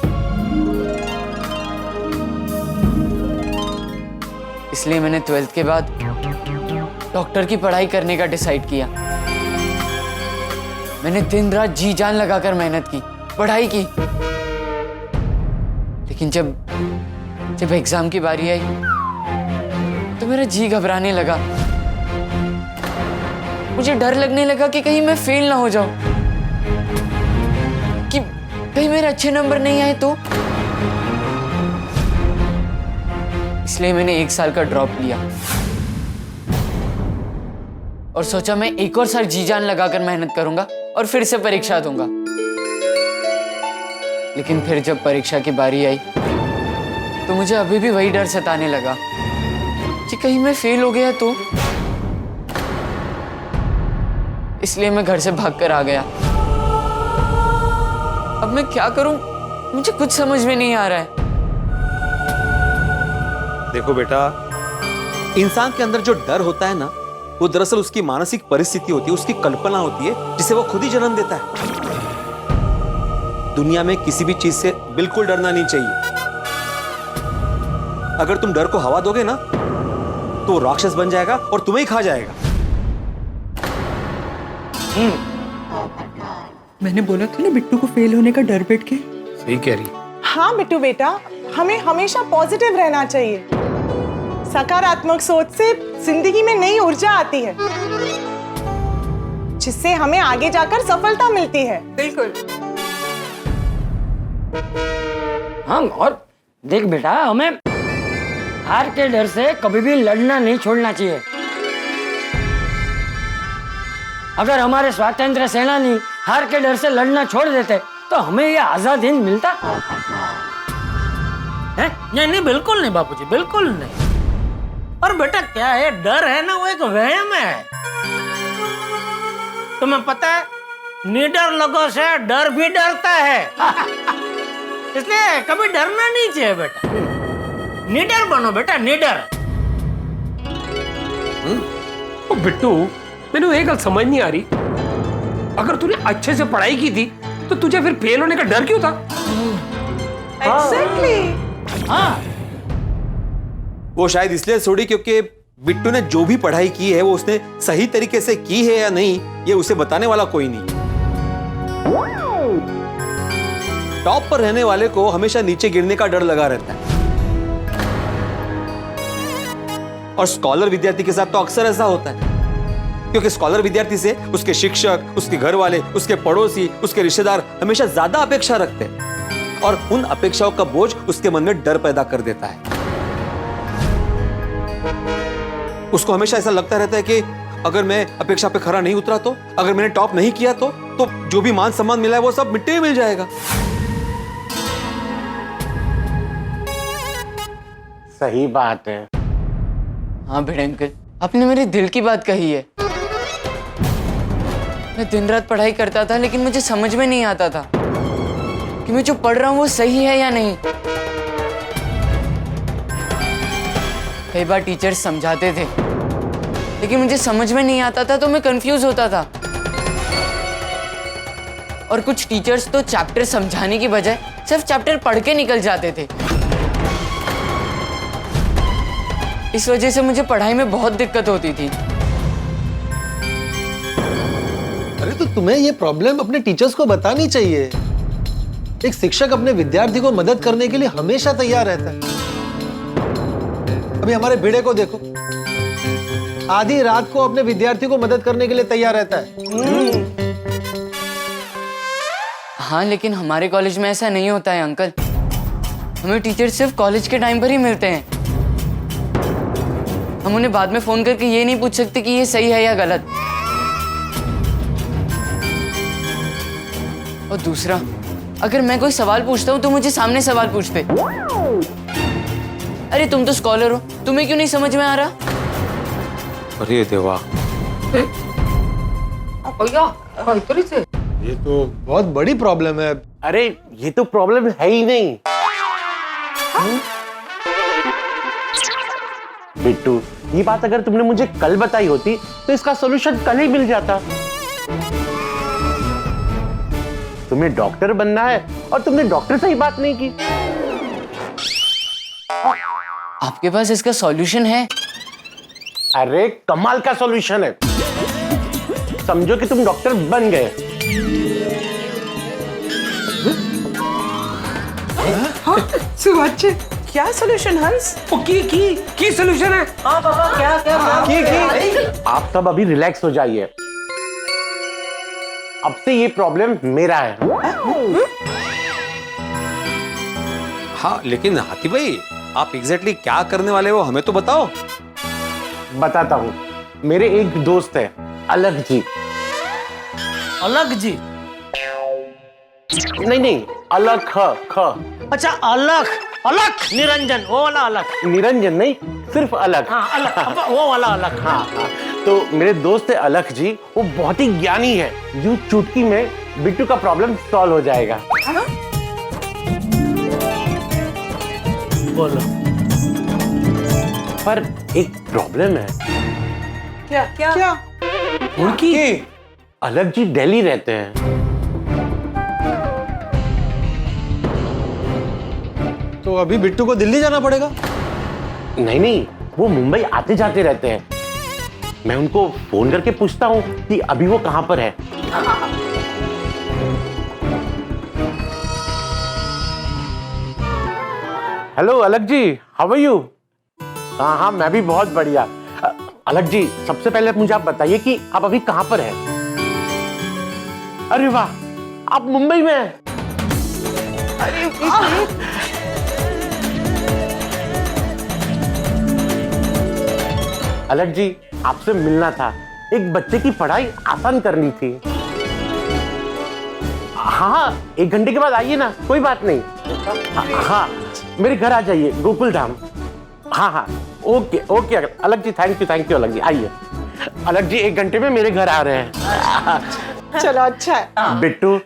इसलिए मैंने 12th के बाद डॉक्टर की पढ़ाई करने का डिसाइड किया। मैंने दिन रात जी जान लगाकर मेहनत की, पढ़ाई की। लेकिन जब एग्जाम की बारी आई तो मेरा जी घबराने लगा। मुझे डर लगने लगा कि कहीं मैं फेल ना हो जाऊं, कि कहीं मेरे अच्छे नंबर नहीं आए तो। इसलिए मैंने 1 साल का ड्रॉप लिया और सोचा मैं एक और साल जी जान लगाकर मेहनत करूंगा और फिर से परीक्षा दूंगा। लेकिन फिर जब परीक्षा की बारी आई तो मुझे अभी भी वही डर सताने लगा कि कहीं मैं फेल हो गया तो। इसलिए मैं घर से भागकर आ गया। अब मैं क्या करूं, मुझे कुछ समझ में नहीं आ रहा है। देखो बेटा, इंसान के अंदर जो डर होता है ना, वो दरअसल उसकी मानसिक परिस्थिति होती है, उसकी कल्पना होती है, जिसे वो खुद ही जन्म देता है। दुनिया में किसी भी चीज से बिल्कुल डरना नहीं चाहिए। अगर तुम डर को हवा दोगे ना तो वो राक्षस बन जाएगा और तुम्हें ही खा जाएगा। मैंने बोला था ना बिट्टू को फेल होने का डर बैठ के। सही कह रही। हाँ बिट्टू बेटा, हमें हमेशा पॉजिटिव रहना चाहिए। सकारात्मक सोच से जिंदगी में नई ऊर्जा आती है, जिससे हमें आगे जाकर सफलता मिलती है। बिल्कुल। हाँ, और देख बेटा, हमें हार के डर से कभी भी लड़ना नहीं छोड़ना चाहिए। अगर हमारे स्वतंत्र सेनानी हार के डर से लड़ना छोड़ देते तो हमें ये आजाद हिंद मिलता है? नहीं, बिल्कुल नहीं बापूजी, बिल्कुल नहीं। और बेटा क्या है, डर है ना, वो एक वहम है। तुम्हें पता है, निडर लोगों से डर भी डरता है। इसलिए कभी डरना नहीं चाहिए बेटा। निडर बनो बेटा, निडर। ओ बिट्टू, मैंने एक गल समझ नहीं आ रही। अगर तूने अच्छे से पढ़ाई की थी तो तुझे फिर फेल होने का डर क्यों था? एग्जैक्टली। हाँ, वो शायद इसलिए छोड़ी क्योंकि बिट्टू ने जो भी पढ़ाई की है वो उसने सही तरीके से की है या नहीं, ये उसे बताने वाला कोई नहीं। टॉप पर रहने वाले को हमेशा नीचे गिरने का डर लगा रहता है। और स्कॉलर विद्यार्थी के साथ तो अक्सर ऐसा होता है, क्योंकि स्कॉलर विद्यार्थी से उसके शिक्षक, उसके घर वाले, उसके पड़ोसी, उसके रिश्तेदार हमेशा ज्यादा अपेक्षा रखते हैं और उन अपेक्षाओं का बोझ उसके मन में डर पैदा कर देता है। उसको हमेशा ऐसा लगता रहता है कि अगर मैं अपेक्षा पे खरा नहीं उतरा तो, अगर मैंने टॉप नहीं किया तो जो भी मान सम्मान मिला है वो सब मिट्टी में मिल जाएगा। सही बात है। हाँ भिड़े अंकल, आपने मेरे दिल की बात कही है। मैं दिन रात पढ़ाई करता था लेकिन मुझे समझ में नहीं आता था कि मैं जो पढ़ रहा हूँ वो सही है या नहीं। कई बार टीचर्स समझाते थे लेकिन मुझे समझ में नहीं आता था तो मैं कंफ्यूज होता था। और कुछ टीचर्स तो चैप्टर समझाने की बजाय सिर्फ चैप्टर पढ़ के निकल जाते थे। इस वजह से मुझे पढ़ाई में बहुत दिक्कत होती थी। अरे तो तुम्हें ये प्रॉब्लम अपने टीचर्स को बतानी चाहिए। एक शिक्षक अपने विद्यार्थी को मदद करने के लिए हमेशा तैयार रहता है। अभी हमारे भिड़े को देखो, आधी रात को अपने विद्यार्थी को मदद करने के लिए तैयार रहता है। हाँ, लेकिन हमारे कॉलेज में ऐसा नहीं होता है अंकल। हमें टीचर सिर्फ कॉलेज के टाइम पर ही मिलते हैं। हम उन्हें बाद में फोन करके ये नहीं पूछ सकते कि ये सही है या गलत। और दूसरा, अगर मैं कोई सवाल पूछता हूँ तो मुझे सामने सवाल पूछते। अरे तुम तो स्कॉलर हो, तुम्हें क्यों नहीं समझ में आ रहा? अरे देवा, ये तो बहुत बड़ी प्रॉब्लम है। अरे ये तो प्रॉब्लम है ही नहीं। बिट्टू, ये बात अगर तुमने मुझे कल बताई होती तो इसका सॉल्यूशन कल ही मिल जाता। तुम्हें डॉक्टर बनना है और तुमने डॉक्टर से ही बात नहीं की। आपके पास इसका सॉल्यूशन है? अरे कमाल का सॉल्यूशन है। समझो कि तुम डॉक्टर बन गए। सुभाष, क्या सॉल्यूशन हंस? की सॉल्यूशन है? हाँ पापा, क्या की? आप सब अभी रिलैक्स हो जाइए। अब से ये प्रॉब्लम मेरा है। हाँ लेकिन हाथी भाई, आप एग्जैक्टली क्या करने वाले हो हमें तो बताओ। बताता हूँ। मेरे एक दोस्त है अलग जी। अलग जी? नहीं, अलग ख। अच्छा अलग, अलग निरंजन, वो वाला अलग। निरंजन नहीं, सिर्फ अलग। हाँ अलग, वो वाला अलग। हाँ। तो मेरे दोस्त है अलग जी, वो बहुत ही ज्ञानी है। यूं चुटकी में बिट्टू का प्रॉब्लम सॉल्व हो जाएगा। बोलो। पर एक प्रॉब्लम है। क्या? उनकी अलग जी दिल्ली रहते हैं। तो अभी बिट्टू को दिल्ली जाना पड़ेगा? नहीं, वो मुंबई आते जाते रहते हैं। मैं उनको फोन करके पूछता हूँ कि अभी वो कहाँ पर है। हेलो अलग जी, हाउ आर यू? हाँ, मैं भी बहुत बढ़िया। अलग जी, सबसे पहले मुझे आप बताइए कि आप अभी कहाँ पर हैं? अरे वाह, आप मुंबई में हैं। अलग जी, आपसे मिलना था। एक बच्चे की पढ़ाई आसान करनी थी। हाँ, 1 घंटे के बाद आइए ना, कोई बात नहीं। हाँ, मेरे घर आ जाइए, गोकुल धाम। हाँ, ओके अलग जी, थैंक यू अलग जी, आइए। अलग जी 1 घंटे में मेरे घर आ रहे हैं। चलो अच्छा है। बिट्टू,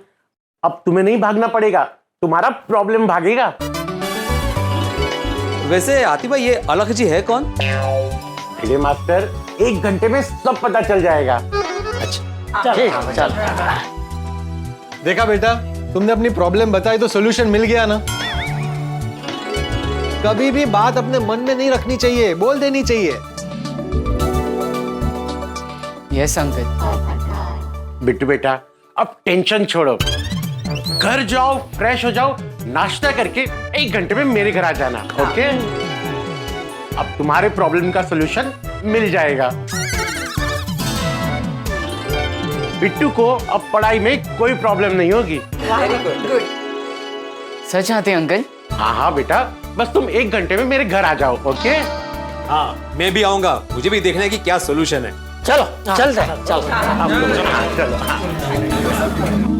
अब तुम्हें नहीं भागना पड़ेगा, तुम्हारा प्रॉब्लम भागेगा। वैसे हाथी भाई, ये अलग जी है कौन? भिड़े मास्टर, 1 घंटे में सब पता चल जाएगा। अच्छा चल। देखा बेटा, तुमने अपनी प्रॉब्लम बताई तो सॉल्यूशन मिल गया ना। कभी भी बात अपने मन में नहीं रखनी चाहिए, बोल देनी चाहिए। Yes uncle. बिट्टू बेटा, अब टेंशन छोड़ो, घर जाओ, फ्रेश हो जाओ, नाश्ता करके 1 घंटे में मेरे घर आ जाना। ओके? अब तुम्हारे प्रॉब्लम का सॉल्यूशन मिल जाएगा। बिट्टू को अब पढ़ाई में कोई प्रॉब्लम नहीं होगी। Very good. सच आते अंकल? हाँ बेटा, बस तुम 1 घंटे में मेरे घर आ जाओ। ओके? हाँ, मैं भी आऊंगा, मुझे भी देखना है कि क्या सोल्यूशन है। चलो चलते हैं, चलो। चलो।